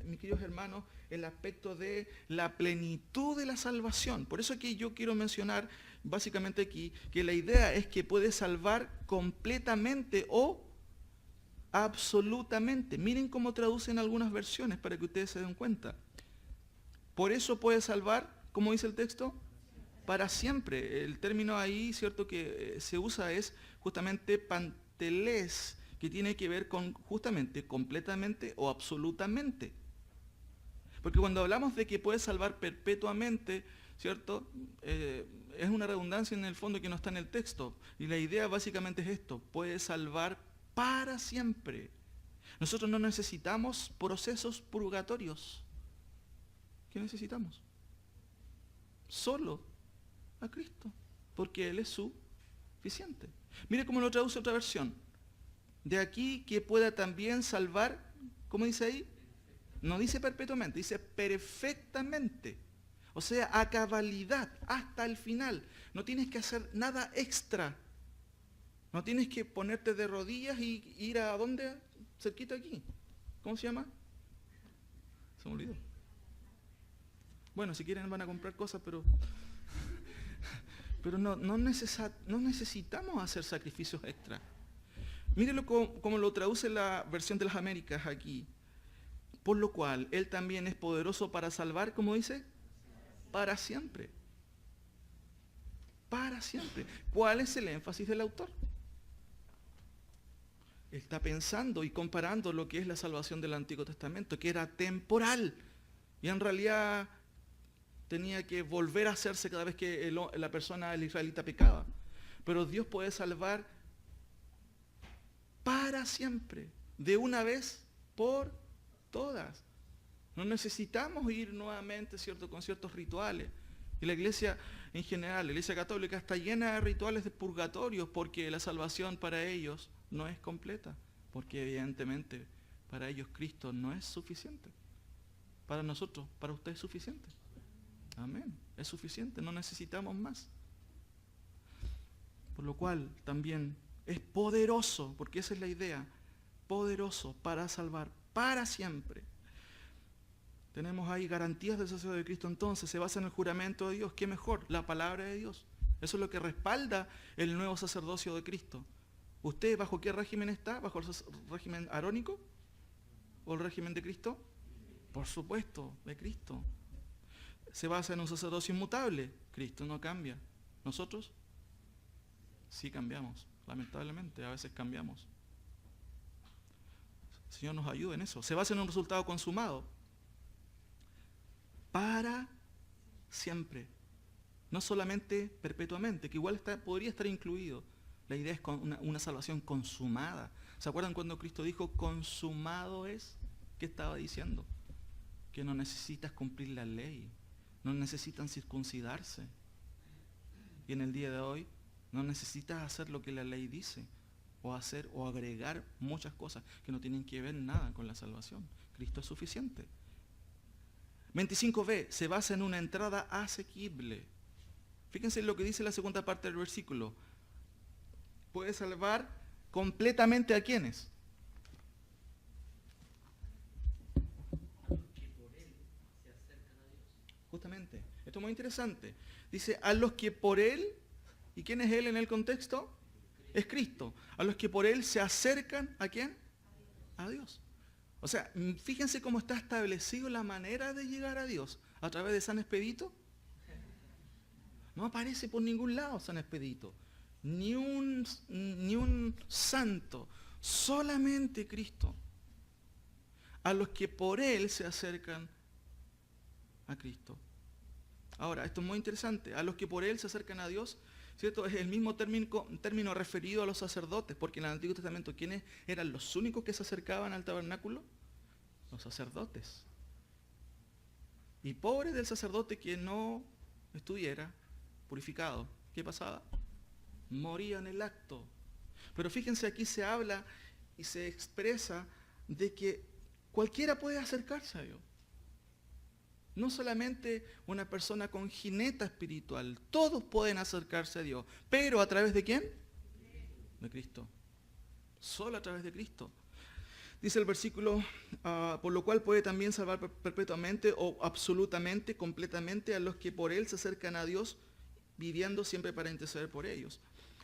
mis queridos hermanos, el aspecto de la plenitud de la salvación. Por eso aquí yo quiero mencionar básicamente aquí que la idea es que puede salvar completamente o absolutamente. Miren cómo traducen algunas versiones para que ustedes se den cuenta. Por eso puede salvar, ¿cómo dice el texto? Para siempre. El término ahí, cierto, que se usa es justamente pantelés, que tiene que ver con justamente completamente o absolutamente. Porque cuando hablamos de que puede salvar perpetuamente, ¿cierto? Es una redundancia en el fondo que no está en el texto. Y la idea básicamente es esto, puede salvar para siempre. Nosotros no necesitamos procesos purgatorios. ¿Qué necesitamos? Solo a Cristo, porque Él es suficiente. Mire cómo lo traduce otra versión. De aquí que pueda también salvar, ¿cómo dice ahí? No dice perpetuamente, dice perfectamente. O sea, a cabalidad, hasta el final. No tienes que hacer nada extra. No tienes que ponerte de rodillas y ir a dónde, cerquita aquí. ¿Cómo se llama? Se me olvidó. Bueno, si quieren van a comprar cosas, pero no necesitamos hacer sacrificios extra. Mírenlo como lo traduce la versión de las Américas aquí. Por lo cual, Él también es poderoso para salvar, ¿cómo dice? Para siempre. Para siempre. ¿Cuál es el énfasis del autor? Él está pensando y comparando lo que es la salvación del Antiguo Testamento, que era temporal. Y en realidad tenía que volver a hacerse cada vez que la persona, el israelita, pecaba. Pero Dios puede salvar para siempre, de una vez por todas. No necesitamos ir nuevamente, ¿cierto?, con ciertos rituales. Y la iglesia en general, la iglesia católica está llena de rituales de purgatorios porque la salvación para ellos no es completa. Porque evidentemente para ellos Cristo no es suficiente. Para nosotros, para usted es suficiente. Amén. Es suficiente, no necesitamos más. Por lo cual también es poderoso, porque esa es la idea, poderoso para salvar para siempre. Tenemos ahí garantías del sacerdocio de Cristo, entonces se basa en el juramento de Dios. ¿Qué mejor? La palabra de Dios. Eso es lo que respalda el nuevo sacerdocio de Cristo. ¿Usted bajo qué régimen está? ¿Bajo el régimen arónico? ¿O el régimen de Cristo? Por supuesto, de Cristo. Se basa en un sacerdocio inmutable. Cristo no cambia. ¿Nosotros? Sí cambiamos, lamentablemente, a veces cambiamos. El Señor nos ayude en eso. Se basa en un resultado consumado. Para siempre. No solamente perpetuamente, que igual podría estar incluido. La idea es una salvación consumada. ¿Se acuerdan cuando Cristo dijo, consumado es? ¿Qué estaba diciendo? Que no necesitas cumplir la ley. No necesitan circuncidarse. Y en el día de hoy, no necesitas hacer lo que la ley dice. O hacer o agregar muchas cosas que no tienen que ver nada con la salvación. Cristo es suficiente. 25b, se basa en una entrada asequible. Fíjense en lo que dice la segunda parte del versículo. Puede salvar completamente a quienes. Que por Él se acercan a Dios. Justamente, esto es muy interesante. Dice, a los que por Él, ¿y quién es Él en el contexto? es Cristo. A los que por Él se acercan, ¿a quién? A Dios. O sea, fíjense cómo está establecido la manera de llegar a Dios. ¿A través de San Expedito? No aparece por ningún lado San Expedito. Ni un santo. Solamente Cristo. A los que por Él se acercan a Cristo. Ahora, esto es muy interesante. A los que por Él se acercan a Dios, ¿cierto? Es el mismo término referido a los sacerdotes, porque en el Antiguo Testamento, ¿quiénes eran los únicos que se acercaban al tabernáculo? Los sacerdotes. Y pobre del sacerdote que no estuviera purificado. ¿Qué pasaba? Moría en el acto. Pero fíjense, aquí se habla y se expresa de que cualquiera puede acercarse a Dios. No solamente una persona con jineta espiritual, todos pueden acercarse a Dios. ¿Pero a través de quién? De Cristo. Solo a través de Cristo. Dice el versículo, por lo cual puede también salvar perpetuamente o absolutamente, completamente a los que por Él se acercan a Dios, viviendo siempre para interceder por ellos.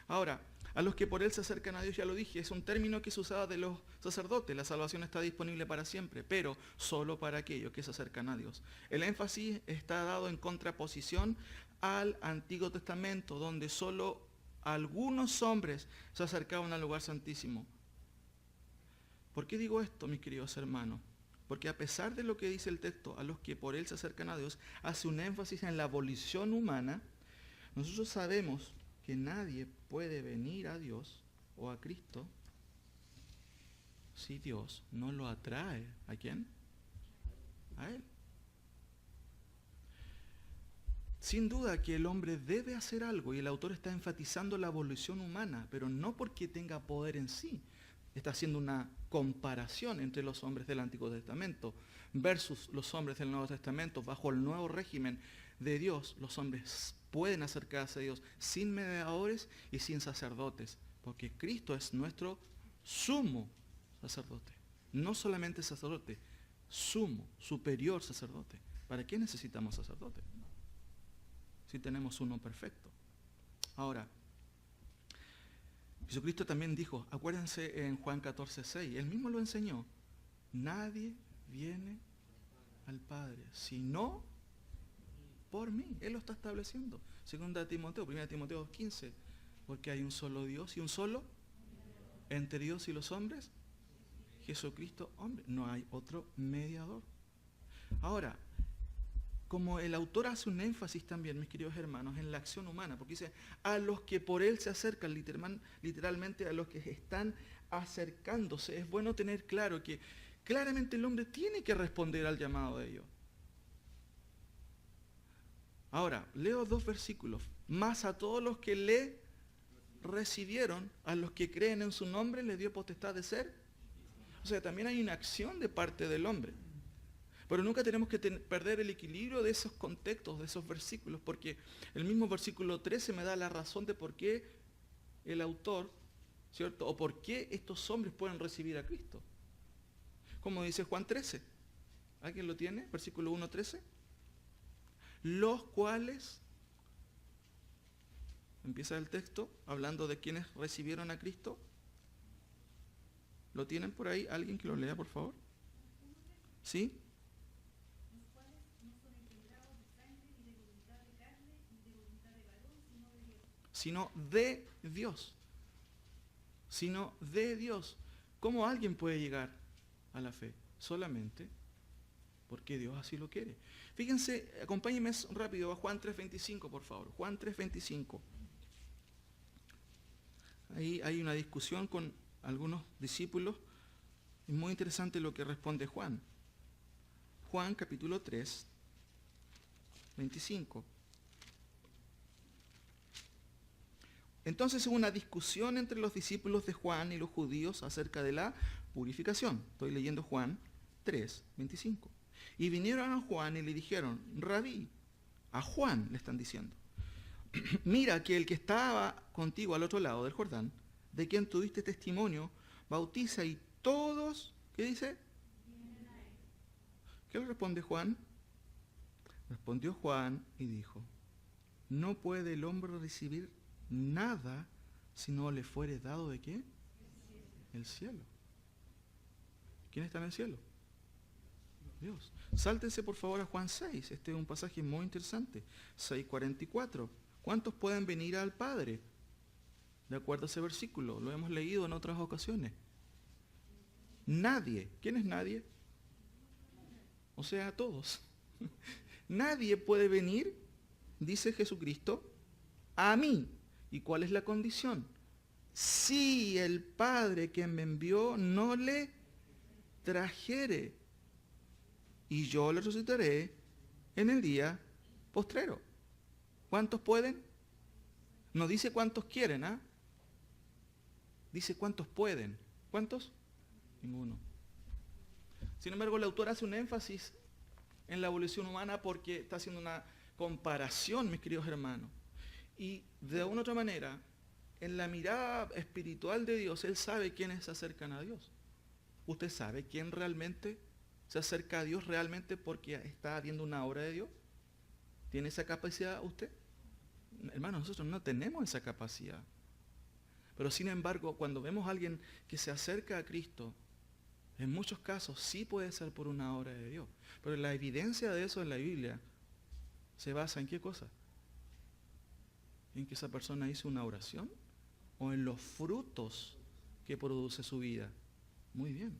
Ahora, a los que por Él se acercan a Dios, ya lo dije, es un término que se usaba de los sacerdotes. La salvación está disponible para siempre, pero solo para aquellos que se acercan a Dios. El énfasis está dado en contraposición al Antiguo Testamento, donde solo algunos hombres se acercaban al lugar santísimo. ¿Por qué digo esto, mis queridos hermanos? Porque a pesar de lo que dice el texto, a los que por Él se acercan a Dios, hace un énfasis en la volición humana. Nosotros sabemos que nadie puede venir a Dios o a Cristo si Dios no lo atrae. ¿A quién? A Él. Sin duda que el hombre debe hacer algo, y el autor está enfatizando la volición humana, pero no porque tenga poder en sí. Está haciendo una comparación entre los hombres del Antiguo Testamento versus los hombres del Nuevo Testamento. Bajo el nuevo régimen de Dios, los hombres pueden acercarse a Dios sin mediadores y sin sacerdotes, porque Cristo es nuestro sumo sacerdote. No solamente sacerdote, sumo, superior sacerdote. ¿Para qué necesitamos sacerdote? Si tenemos uno perfecto. Ahora, Jesucristo también dijo, acuérdense en Juan 14:6, Él mismo lo enseñó, nadie viene al Padre, sino por mí. Él lo está estableciendo. Segunda Timoteo, 1 Timoteo 2:15, porque hay un solo Dios y un solo entre Dios y los hombres, Jesucristo, hombre. No hay otro mediador. Ahora, como el autor hace un énfasis también, mis queridos hermanos, en la acción humana, porque dice, a los que por Él se acercan, literalmente a los que están acercándose, es bueno tener claro que claramente el hombre tiene que responder al llamado de Dios. Ahora, leo 2 versículos. Más a todos los que le recibieron, a los que creen en su nombre, le dio potestad de ser. O sea, también hay una acción de parte del hombre. Pero nunca tenemos que perder el equilibrio de esos contextos, de esos versículos, porque el mismo versículo 13 me da la razón de por qué el autor, ¿cierto? O por qué estos hombres pueden recibir a Cristo. Como dice Juan 13. ¿Alguien lo tiene? Versículo 1:13. Los cuales, empieza el texto hablando de quienes recibieron a Cristo. ¿Lo tienen por ahí? ¿Alguien que lo lea, por favor? ¿Sí? Sino de Dios. Sino de Dios. ¿Cómo alguien puede llegar a la fe? Solamente porque Dios así lo quiere. Fíjense, acompáñenme rápido a Juan 3:25, por favor. Juan 3:25. Ahí hay una discusión con algunos discípulos. Es muy interesante lo que responde Juan. Juan capítulo 3, 25. Entonces hubo una discusión entre los discípulos de Juan y los judíos acerca de la purificación. Estoy leyendo Juan 3, 25. Y vinieron a Juan y le dijeron, Rabí, a Juan le están diciendo, mira que el que estaba contigo al otro lado del Jordán, de quien tuviste testimonio, bautiza y todos, ¿qué dice? ¿Qué le responde Juan? Respondió Juan y dijo, no puede el hombre recibir nada sino le fuere dado ¿de qué? El cielo. ¿Quién está en el cielo? Dios. Sáltense por favor a Juan 6. Este es un pasaje muy interesante. 6:44. ¿Cuántos pueden venir al Padre? De acuerdo a ese versículo. Lo hemos leído en otras ocasiones. Nadie. ¿Quién es nadie? O sea, todos. Nadie puede venir, dice Jesucristo, a mí. ¿Y cuál es la condición? Si el Padre que me envió no le trajere, y yo le resucitaré en el día postrero. ¿Cuántos pueden? No dice cuántos quieren, ¿ah? Dice cuántos pueden. ¿Cuántos? Ninguno. Sin embargo, el autor hace un énfasis en la evolución humana porque está haciendo una comparación, mis queridos hermanos. Y de una u otra manera, en la mirada espiritual de Dios, Él sabe quiénes se acercan a Dios. ¿Usted sabe quién realmente se acerca a Dios realmente porque está viendo una obra de Dios? ¿Tiene esa capacidad usted? Hermano, nosotros no tenemos esa capacidad. Pero sin embargo, cuando vemos a alguien que se acerca a Cristo, en muchos casos sí puede ser por una obra de Dios. Pero la evidencia de eso en la Biblia se basa en qué cosa? En que esa persona hizo una oración o en los frutos que produce su vida. Muy bien,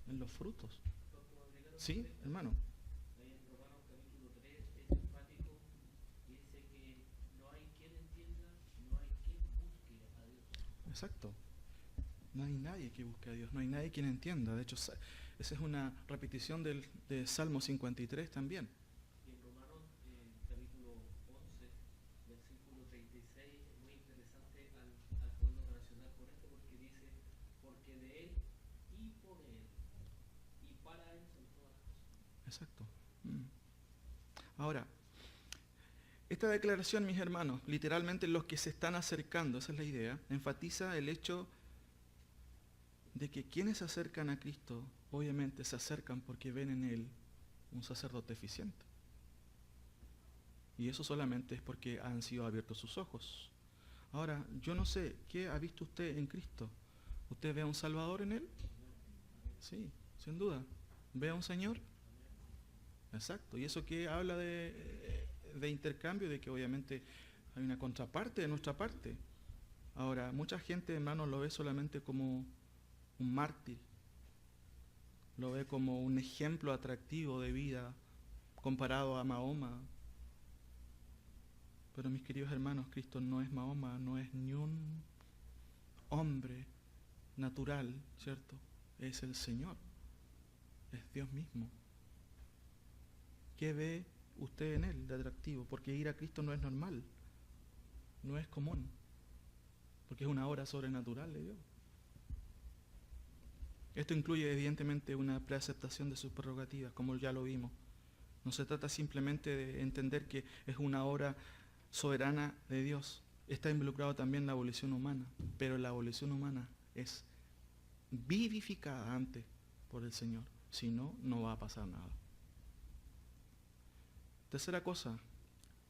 en los frutos. Sí, hermano. Ahí en Romanos capítulo 3 es enfático, dice que no hay quien entienda, no hay quien busque a Dios. Exacto. No hay nadie que busque a Dios, no hay nadie quien entienda. De hecho, esa es una repetición de Salmo 53 también. Y en Romanos capítulo 11, versículo 36, es muy interesante al poderlo relacionar con esto porque dice, porque de Él y por Él y para Él son todas las cosas. Exacto. Ahora, esta declaración, mis hermanos, literalmente los que se están acercando, esa es la idea, enfatiza el hecho de que quienes se acercan a Cristo, obviamente se acercan porque ven en Él un sacerdote eficiente. Y eso solamente es porque han sido abiertos sus ojos. Ahora, yo no sé, ¿qué ha visto usted en Cristo? ¿Usted ve a un Salvador en Él? Sí, sin duda. ¿Ve a un Señor? Exacto. ¿Y eso qué habla de intercambio? De que obviamente hay una contraparte de nuestra parte. Ahora, mucha gente, hermano, lo ve solamente como un mártir. Lo ve como un ejemplo atractivo de vida comparado a Mahoma. Pero mis queridos hermanos, Cristo no es Mahoma, no es ni un hombre natural, ¿cierto? Es el Señor, es Dios mismo. ¿Qué ve usted en Él de atractivo? Porque ir a Cristo no es normal, no es común, porque es una obra sobrenatural de Dios. Esto incluye evidentemente una preaceptación de sus prerrogativas, como ya lo vimos. No se trata simplemente de entender que es una obra soberana de Dios. Está involucrado también la abolición humana, pero la abolición humana es vivificada antes por el Señor. Si no, no va a pasar nada. Tercera cosa,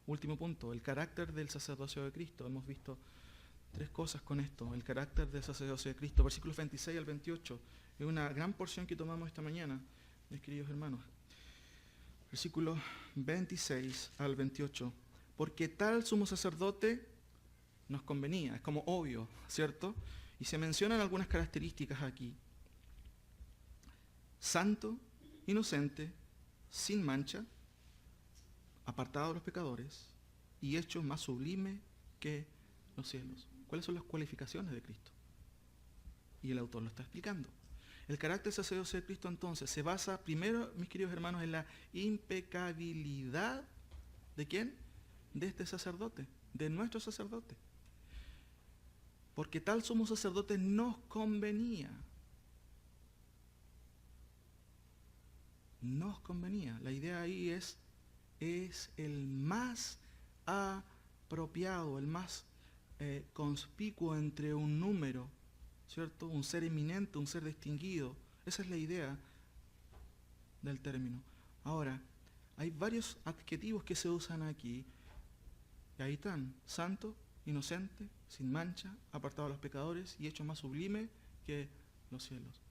último punto, el carácter del sacerdocio de Cristo. Hemos visto tres cosas con esto. El carácter del sacerdocio de Cristo, versículos 26 al 28. Es una gran porción que tomamos esta mañana, mis queridos hermanos. Versículos 26 al 28. Porque tal sumo sacerdote nos convenía, es como obvio, ¿cierto? Y se mencionan algunas características aquí. Santo, inocente, sin mancha, apartado de los pecadores y hecho más sublime que los cielos. ¿Cuáles son las cualificaciones de Cristo? Y el autor lo está explicando. El carácter sacerdocio de Cristo entonces se basa primero, mis queridos hermanos, en la impecabilidad ¿de quién? De este sacerdote, de nuestro sacerdote. Porque tal sumo sacerdote nos convenía. Nos convenía. La idea ahí es el más apropiado, el más conspicuo entre un número, ¿cierto? Un ser eminente, un ser distinguido. Esa es la idea del término. Ahora, hay varios adjetivos que se usan aquí. Y ahí están: santo, inocente, sin mancha, apartado de los pecadores y hecho más sublime que los cielos.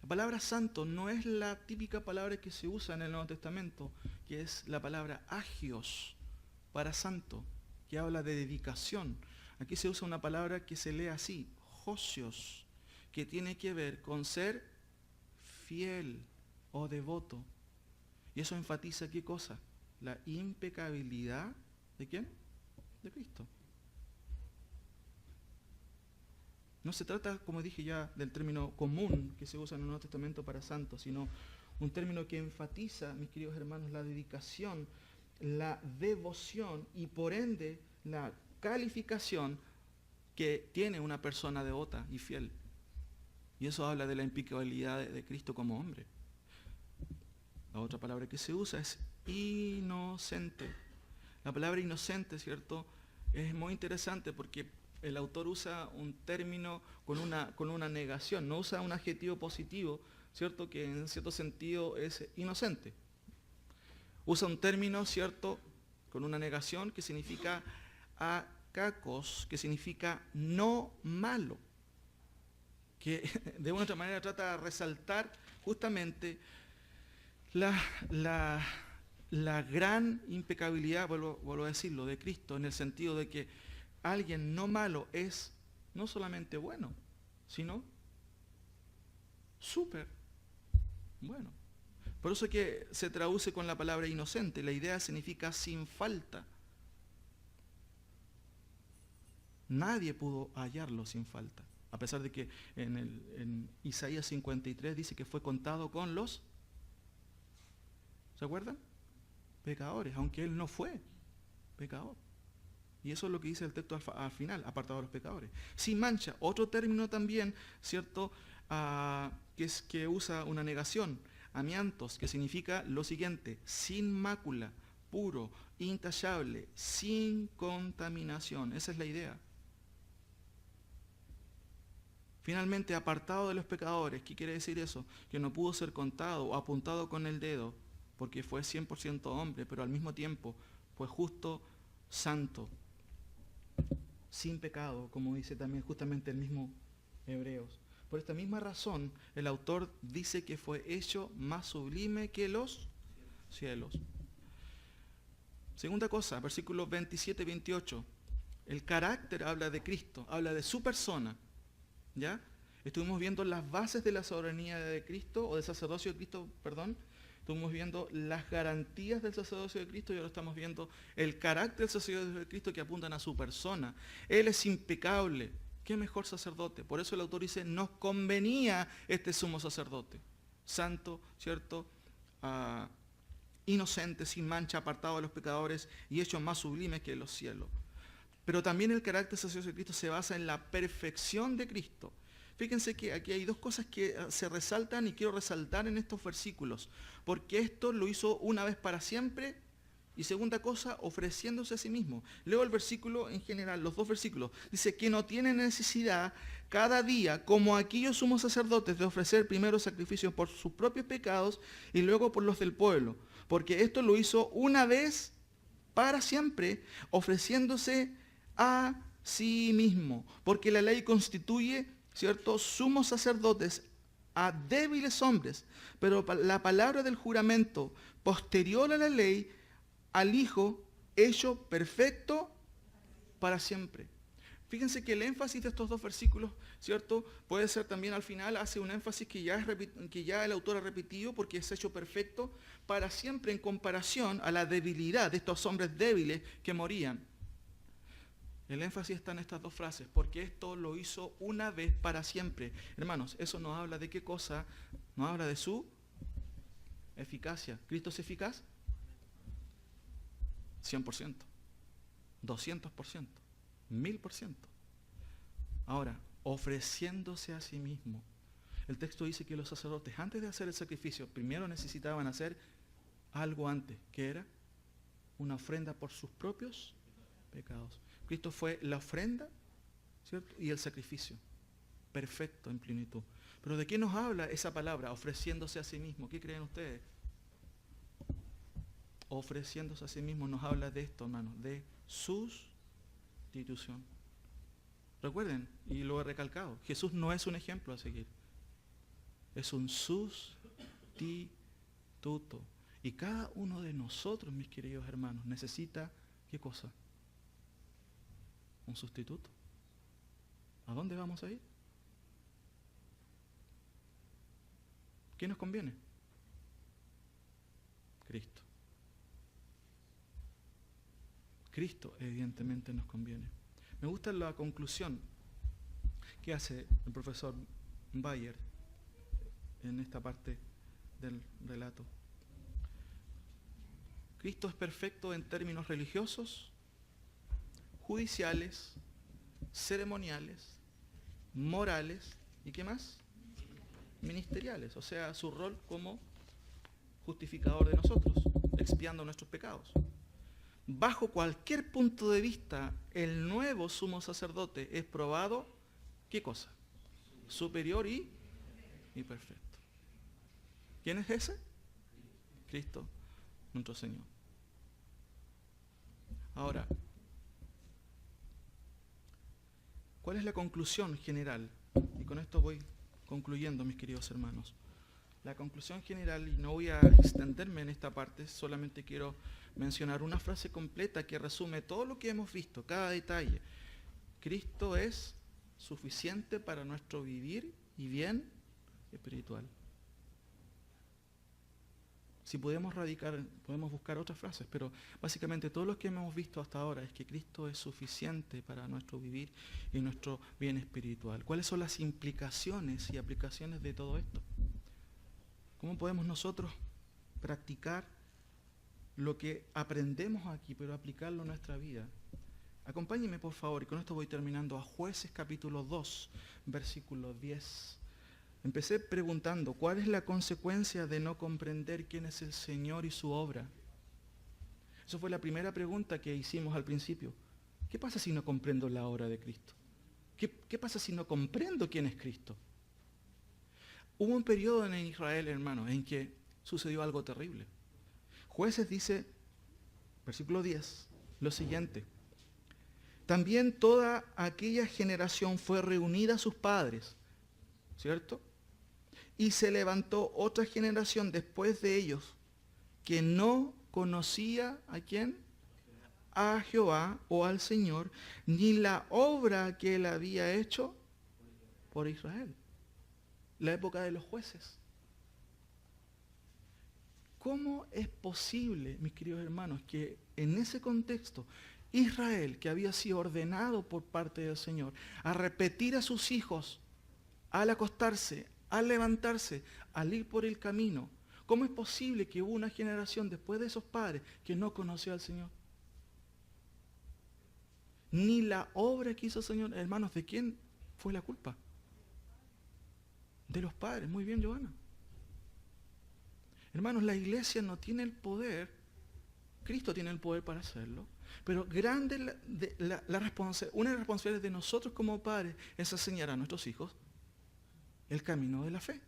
La palabra santo no es la típica palabra que se usa en el Nuevo Testamento, que es la palabra agios, para santo, que habla de dedicación. Aquí se usa una palabra que se lee así, josios, que tiene que ver con ser fiel o devoto. Y eso enfatiza ¿qué cosa? La impecabilidad ¿de quién? De Cristo. No se trata, como dije ya, del término común que se usa en el Nuevo Testamento para santos, sino un término que enfatiza, mis queridos hermanos, la dedicación, la devoción y por ende la calificación que tiene una persona devota y fiel. Y eso habla de la impecabilidad de Cristo como hombre. La otra palabra que se usa es inocente. La palabra inocente, ¿cierto?, es muy interesante porque el autor usa un término con una negación, no usa un adjetivo positivo, ¿cierto?, que en cierto sentido es inocente. Usa un término, ¿cierto?, con una negación que significa akakos, que significa no malo, que de una u otra manera trata de resaltar justamente la gran impecabilidad, vuelvo a decirlo, de Cristo, en el sentido de que alguien no malo es no solamente bueno, sino súper bueno. Por eso es que se traduce con la palabra inocente. La idea significa sin falta. Nadie pudo hallarlo sin falta. A pesar de que en Isaías 53 dice que fue contado con los, ¿se acuerdan?, pecadores, aunque él no fue pecador. Y eso es lo que dice el texto al final, apartado de los pecadores. Sin mancha, otro término también, ¿cierto?, que usa una negación, amiantos, que significa lo siguiente: sin mácula, puro, intachable, sin contaminación. Esa es la idea. Finalmente, apartado de los pecadores. ¿Qué quiere decir eso? Que no pudo ser contado o apuntado con el dedo, porque fue 100% hombre, pero al mismo tiempo fue justo, santo, sin pecado, como dice también justamente el mismo Hebreos. Por esta misma razón, el autor dice que fue hecho más sublime que los cielos. Segunda cosa, versículos 27 y 28. El carácter habla de Cristo, habla de su persona. ¿Ya? Estuvimos viendo las bases de la soberanía de Cristo, o del sacerdocio de Cristo, perdón. Estuvimos viendo las garantías del sacerdocio de Cristo y ahora estamos viendo el carácter del sacerdocio de Cristo que apuntan a su persona. Él es impecable. ¿Qué mejor sacerdote? Por eso el autor dice, nos convenía este sumo sacerdote. Santo, ¿cierto? Inocente, sin mancha, apartado de los pecadores y hecho más sublime que los cielos. Pero también el carácter sacerdocio de Cristo se basa en la perfección de Cristo. Fíjense que aquí hay dos cosas que se resaltan y quiero resaltar en estos versículos, porque esto lo hizo una vez para siempre, y segunda cosa, ofreciéndose a sí mismo. Leo el versículo en general, los dos versículos. Dice que no tiene necesidad cada día, como aquellos sumos sacerdotes, de ofrecer primero sacrificios por sus propios pecados y luego por los del pueblo, porque esto lo hizo una vez para siempre, ofreciéndose a sí mismo, porque la ley constituye, ¿cierto?, sumos sacerdotes a débiles hombres, pero la palabra del juramento posterior a la ley, al Hijo hecho perfecto para siempre. Fíjense que el énfasis de estos dos versículos, ¿cierto?, puede ser también al final, hace un énfasis que ya el autor ha repetido, porque es hecho perfecto para siempre en comparación a la debilidad de estos hombres débiles que morían. El énfasis está en estas dos frases, porque esto lo hizo una vez para siempre. Hermanos, eso nos habla de qué cosa, nos habla de su eficacia. ¿Cristo es eficaz? 100%, 200%, 1000%. Ahora, ofreciéndose a sí mismo. El texto dice que los sacerdotes, antes de hacer el sacrificio, primero necesitaban hacer algo antes, que era una ofrenda por sus propios pecados. Cristo fue la ofrenda, ¿cierto?, y el sacrificio, perfecto en plenitud. Pero ¿de qué nos habla esa palabra, ofreciéndose a sí mismo? ¿Qué creen ustedes? Ofreciéndose a sí mismo nos habla de esto, hermanos, de sustitución. Recuerden, y lo he recalcado, Jesús no es un ejemplo a seguir. Es un sustituto. Y cada uno de nosotros, mis queridos hermanos, necesita, ¿qué cosa? Un sustituto. ¿A dónde vamos a ir? ¿Qué nos conviene? Cristo. Cristo evidentemente nos conviene. Me gusta la conclusión que hace el profesor Bayer en esta parte del relato. Cristo es perfecto en términos religiosos, judiciales, ceremoniales, morales y ¿qué más? Ministeriales, o sea, su rol como justificador de nosotros, expiando nuestros pecados. Bajo cualquier punto de vista, el nuevo sumo sacerdote es probado, ¿qué cosa? Superior y perfecto. ¿Quién es ese? Cristo, nuestro Señor. Ahora, ¿cuál es la conclusión general? Y con esto voy concluyendo, mis queridos hermanos. La conclusión general, y no voy a extenderme en esta parte, solamente quiero mencionar una frase completa que resume todo lo que hemos visto, cada detalle. Cristo es suficiente para nuestro vivir y bien espiritual. Si podemos podemos buscar otras frases, pero básicamente todo lo que hemos visto hasta ahora es que Cristo es suficiente para nuestro vivir y nuestro bien espiritual. ¿Cuáles son las implicaciones y aplicaciones de todo esto? ¿Cómo podemos nosotros practicar lo que aprendemos aquí, pero aplicarlo a nuestra vida? Acompáñenme, por favor, y con esto voy terminando, a Jueces capítulo 2, versículo 10. Empecé preguntando, ¿cuál es la consecuencia de no comprender quién es el Señor y su obra? Esa fue la primera pregunta que hicimos al principio. ¿Qué pasa si no comprendo la obra de Cristo? ¿Qué pasa si no comprendo quién es Cristo? Hubo un periodo en Israel, hermanos, en que sucedió algo terrible. Jueces dice, versículo 10, lo siguiente. También toda aquella generación fue reunida a sus padres, ¿cierto? Y se levantó otra generación después de ellos, que no conocía ¿a quién? A Jehová o al Señor, ni la obra que él había hecho por Israel. La época de los jueces. ¿Cómo es posible, mis queridos hermanos, que en ese contexto Israel, que había sido ordenado por parte del Señor a repetir a sus hijos al acostarse, al levantarse, al ir por el camino, cómo es posible que hubo una generación después de esos padres que no conoció al Señor? Ni la obra que hizo el Señor, hermanos, ¿de quién fue la culpa? De los padres. Muy bien, Joana. Hermanos, la iglesia no tiene el poder, Cristo tiene el poder para hacerlo, pero grande una de las responsabilidades de nosotros como padres es enseñar a nuestros hijos el camino de la fe.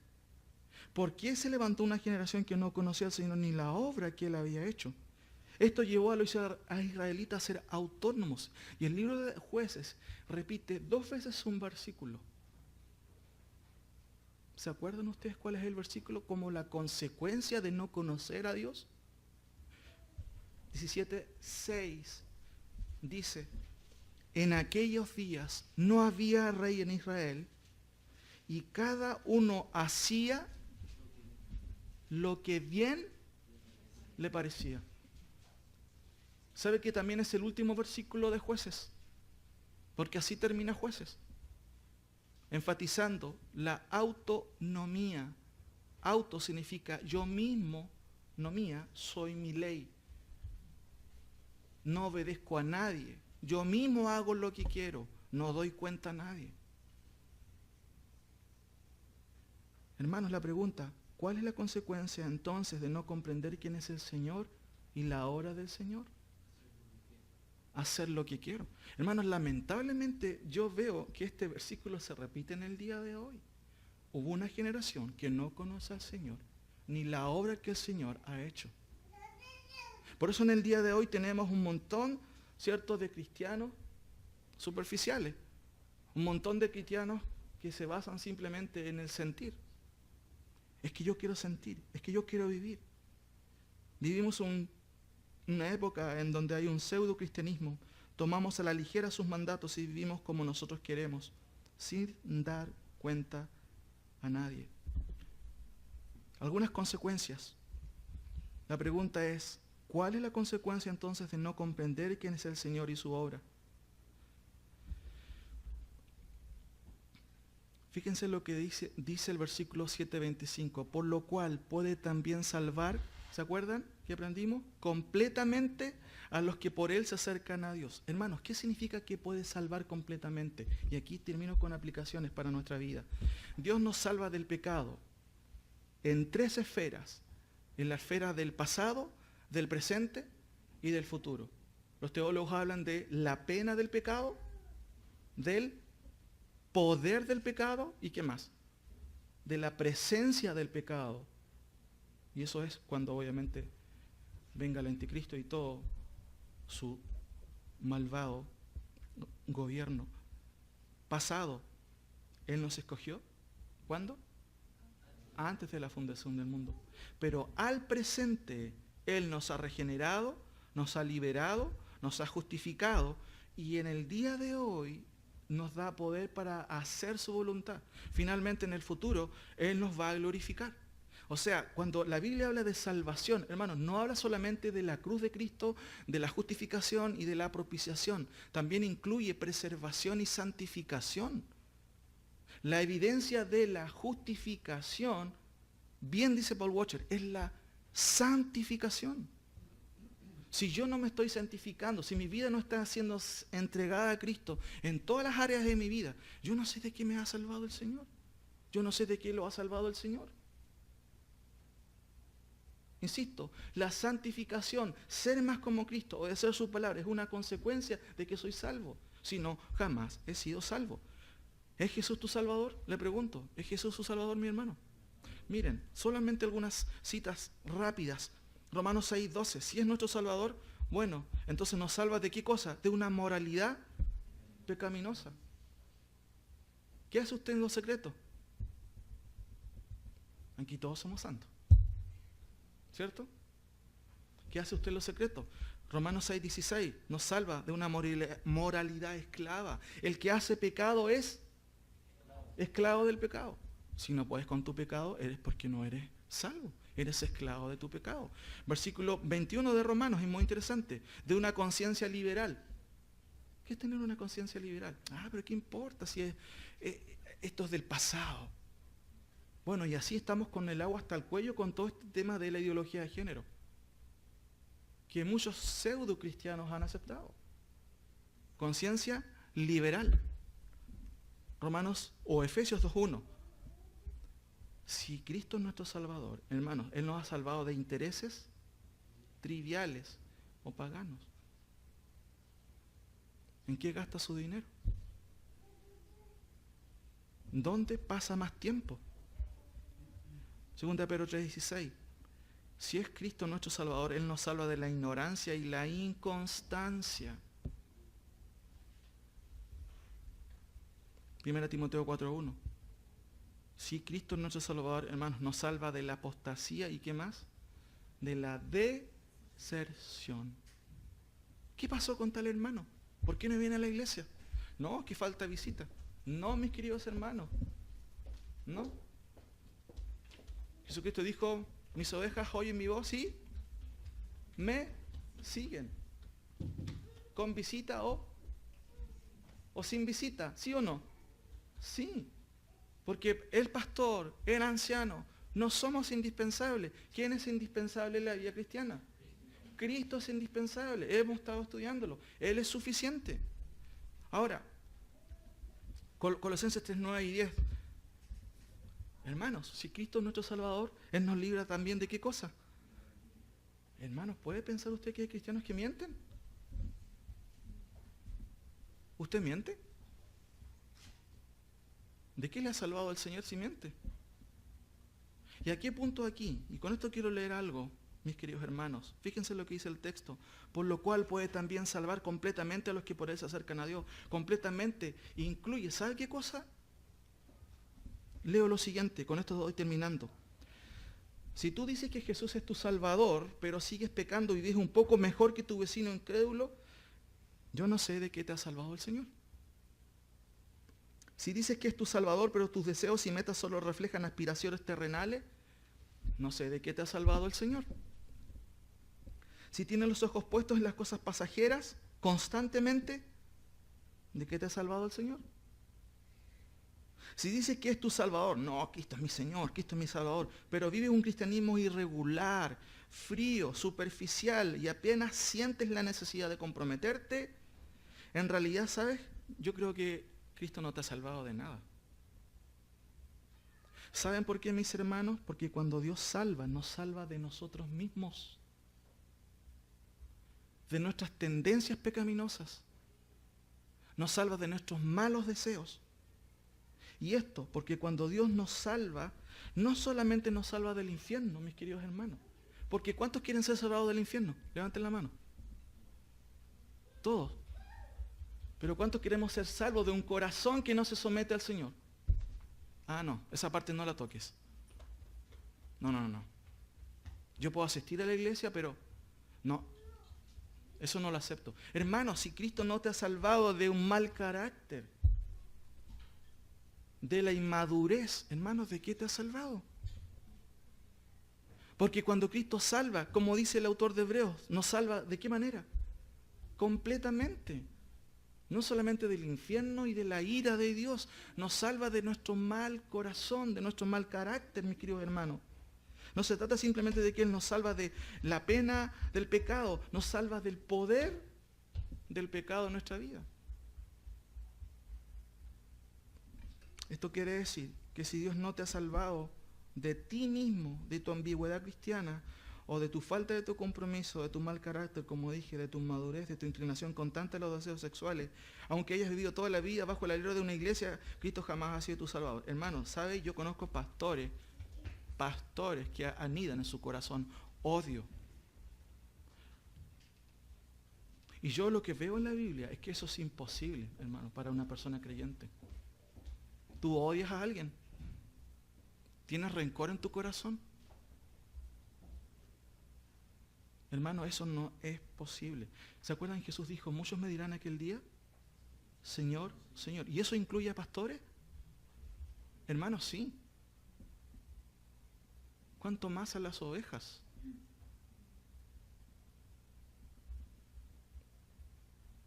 ¿Por qué se levantó una generación que no conocía al Señor ni la obra que él había hecho? Esto llevó a los israelitas a ser autónomos. Y el libro de Jueces repite 2 veces un versículo. ¿Se acuerdan ustedes cuál es el versículo como la consecuencia de no conocer a Dios? 17:6 dice, en aquellos días no había rey en Israel y cada uno hacía lo que bien le parecía. ¿Sabe que también es el último versículo de Jueces? Porque así termina Jueces, enfatizando la autonomía. Auto significa yo mismo, nomía, soy mi ley. No obedezco a nadie. Yo mismo hago lo que quiero. No doy cuenta a nadie. Hermanos, la pregunta, ¿cuál es la consecuencia entonces de no comprender quién es el Señor y la obra del Señor? Hacer lo que quiero. Hermanos, lamentablemente yo veo que este versículo se repite en el día de hoy. Hubo una generación que no conoce al Señor, ni la obra que el Señor ha hecho. Por eso en el día de hoy tenemos un montón, ¿cierto?, de cristianos superficiales, Un montón de cristianos que se basan simplemente en el sentir. Es que yo quiero sentir, es que yo quiero vivir. Vivimos una época en donde hay un pseudo cristianismo. Tomamos a la ligera sus mandatos y vivimos como nosotros queremos, sin dar cuenta a nadie. Algunas consecuencias. La pregunta es, ¿cuál es la consecuencia entonces de no comprender quién es el Señor y su obra? Fíjense lo que dice el versículo 7:25, por lo cual puede también salvar, ¿se acuerdan que aprendimos? Completamente a los que por Él se acercan a Dios. Hermanos, ¿qué significa que puede salvar completamente? Y aquí termino con aplicaciones para nuestra vida. Dios nos salva del pecado en 3 esferas, en la esfera del pasado, del presente y del futuro. Los teólogos hablan de la pena del pecado, del poder del pecado y ¿qué más? De la presencia del pecado. Y eso es cuando obviamente venga el anticristo y todo su malvado gobierno. Pasado, Él nos escogió. ¿Cuándo? Antes de la fundación del mundo. Pero al presente, Él nos ha regenerado, nos ha liberado, nos ha justificado y en el día de hoy nos da poder para hacer su voluntad. Finalmente en el futuro, Él nos va a glorificar. O sea, cuando la Biblia habla de salvación, hermanos, no habla solamente de la cruz de Cristo, de la justificación y de la propiciación. También incluye preservación y santificación. La evidencia de la justificación, bien dice Paul Washer, es la santificación. Si yo no me estoy santificando, si mi vida no está siendo entregada a Cristo en todas las áreas de mi vida, yo no sé de qué me ha salvado el Señor. Yo no sé de qué lo ha salvado el Señor. Insisto, la santificación, ser más como Cristo, obedecer su palabra, es una consecuencia de que soy salvo. Si no, jamás he sido salvo. ¿Es Jesús tu Salvador? Le pregunto. ¿Es Jesús su Salvador, mi hermano? Miren, solamente algunas citas rápidas. Romanos 6:12. Si es nuestro Salvador, bueno, entonces nos salva de qué cosa? De una moralidad pecaminosa. ¿Qué hace usted en lo secreto? Aquí todos somos santos. ¿Cierto? ¿Qué hace usted en lo secreto? Romanos 6:16 nos salva de una moralidad esclava. El que hace pecado es esclavo del pecado. Si no puedes con tu pecado, eres porque no eres salvo. Eres esclavo de tu pecado. Versículo 21 de Romanos es muy interesante. De una conciencia liberal. ¿Qué es tener una conciencia liberal? Pero ¿qué importa si esto es del pasado? Bueno, y así estamos con el agua hasta el cuello con todo este tema de la ideología de género. Que muchos pseudo cristianos han aceptado. Conciencia liberal. Romanos o Efesios 2:1. Si Cristo es nuestro Salvador, hermanos, Él nos ha salvado de intereses triviales o paganos. ¿En qué gasta su dinero? ¿Dónde pasa más tiempo? 2 Pedro 3:16. Si es Cristo nuestro Salvador, Él nos salva de la ignorancia y la inconstancia. 1 Timoteo 4:1. Si Cristo es nuestro Salvador, hermanos, nos salva de la apostasía y ¿qué más? De la deserción. ¿Qué pasó con tal hermano? ¿Por qué no viene a la iglesia? No, que falta visita. No, mis queridos hermanos. No. Jesucristo dijo, mis ovejas oyen mi voz y me siguen. Con visita o sin visita, ¿sí o no? Sí. Porque el pastor, el anciano, no somos indispensables. ¿Quién es indispensable en la vida cristiana? Cristo es indispensable. Hemos estado estudiándolo. Él es suficiente. Ahora, Colosenses 3:9 y 10. Hermanos, si Cristo es nuestro Salvador, Él nos libra también de qué cosa. Hermanos, ¿puede pensar usted que hay cristianos que mienten? ¿Usted miente? ¿De qué le ha salvado el Señor si miente? ¿Y a qué punto aquí? Y con esto quiero leer algo mis queridos hermanos. Fíjense lo que dice el texto. Por lo cual puede también salvar completamente a los que por él se acercan a Dios. Completamente incluye, ¿sabe qué cosa? Leo lo siguiente, con esto voy terminando. Si tú dices que Jesús es tu Salvador, pero sigues pecando y vives un poco mejor que tu vecino incrédulo, yo no sé de qué te ha salvado el Señor. Si dices que es tu Salvador, pero tus deseos y metas solo reflejan aspiraciones terrenales, no sé de qué te ha salvado el Señor. Si tienes los ojos puestos en las cosas pasajeras constantemente, ¿de qué te ha salvado el Señor? Si dices que es tu Salvador, no, Cristo es mi Señor, Cristo es mi Salvador, pero vives un cristianismo irregular, frío, superficial y apenas sientes la necesidad de comprometerte, en realidad, ¿sabes? Yo creo que Cristo no te ha salvado de nada. ¿Saben por qué, mis hermanos? Porque cuando Dios salva, nos salva de nosotros mismos, de nuestras tendencias pecaminosas, nos salva de nuestros malos deseos. Y esto, porque cuando Dios nos salva, no solamente nos salva del infierno, mis queridos hermanos, porque ¿cuántos quieren ser salvados del infierno? Levanten la mano. Todos. Pero ¿cuántos queremos ser salvos de un corazón que no se somete al Señor? Ah, no, esa parte no la toques. No. Yo puedo asistir a la iglesia, pero no, eso no lo acepto. Hermano, si Cristo no te ha salvado de un mal carácter, de la inmadurez, hermanos, ¿de qué te ha salvado? Porque cuando Cristo salva, como dice el autor de Hebreos, nos salva, ¿de qué manera? Completamente. No solamente del infierno y de la ira de Dios, nos salva de nuestro mal corazón, de nuestro mal carácter, mis queridos hermanos. No se trata simplemente de que Él nos salva de la pena del pecado, nos salva del poder del pecado en nuestra vida. Esto quiere decir que si Dios no te ha salvado de ti mismo, de tu ambigüedad cristiana, o de tu falta de tu compromiso, de tu mal carácter, como dije, de tu inmadurez, de tu inclinación constante a los deseos sexuales, aunque hayas vivido toda la vida bajo el alero de una iglesia, Cristo jamás ha sido tu Salvador. Hermano, ¿sabe? Yo conozco pastores que anidan en su corazón odio. Y yo lo que veo en la Biblia es que eso es imposible, hermano, para una persona creyente. ¿Tú odias a alguien? ¿Tienes rencor en tu corazón? Hermano, eso no es posible. ¿Se acuerdan? Jesús dijo, muchos me dirán aquel día, Señor, Señor. ¿Y eso incluye a pastores? Hermano, sí. ¿Cuánto más a las ovejas?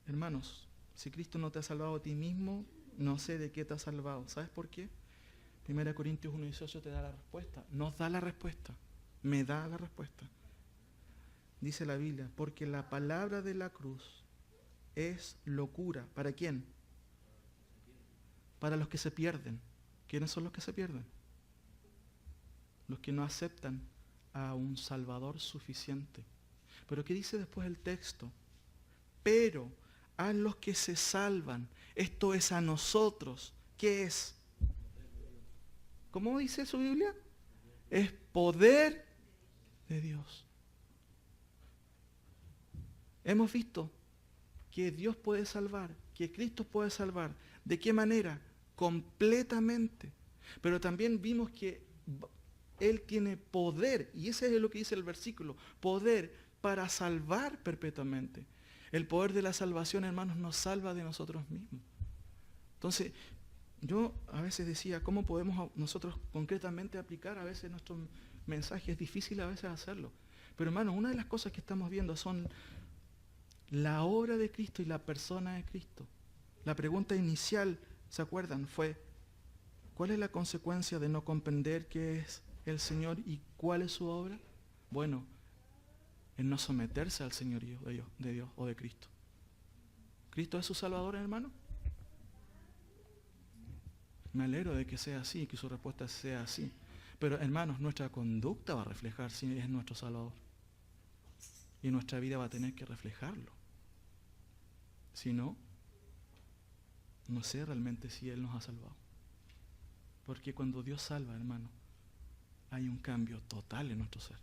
Hermanos, si Cristo no te ha salvado a ti mismo, no sé de qué te ha salvado. ¿Sabes por qué? 1 Corintios 1:18 te da la respuesta. Nos da la respuesta. Me da la respuesta. Dice la Biblia, porque la palabra de la cruz es locura. ¿Para quién? Para los que se pierden. ¿Quiénes son los que se pierden? Los que no aceptan a un Salvador suficiente. Pero ¿qué dice después el texto? Pero a los que se salvan, esto es a nosotros. ¿Qué es? ¿Cómo dice su Biblia? Es poder de Dios. Hemos visto que Dios puede salvar, que Cristo puede salvar. ¿De qué manera? Completamente. Pero también vimos que Él tiene poder, y ese es lo que dice el versículo, poder para salvar perpetuamente. El poder de la salvación, hermanos, nos salva de nosotros mismos. Entonces, yo a veces decía, ¿cómo podemos nosotros concretamente aplicar a veces nuestros mensajes? Es difícil a veces hacerlo. Pero hermanos, una de las cosas que estamos viendo son la obra de Cristo y la persona de Cristo. La pregunta inicial, ¿se acuerdan? Fue, ¿cuál es la consecuencia de no comprender qué es el Señor y cuál es su obra? Bueno, en no someterse al señorío de Dios o de Cristo. ¿Cristo es su Salvador, hermano? Me alegro de que sea así, que su respuesta sea así. Pero, hermanos, nuestra conducta va a reflejar si es nuestro Salvador. Y nuestra vida va a tener que reflejarlo. Si no, no sé realmente si Él nos ha salvado. Porque cuando Dios salva, hermano, hay un cambio total en nuestro ser.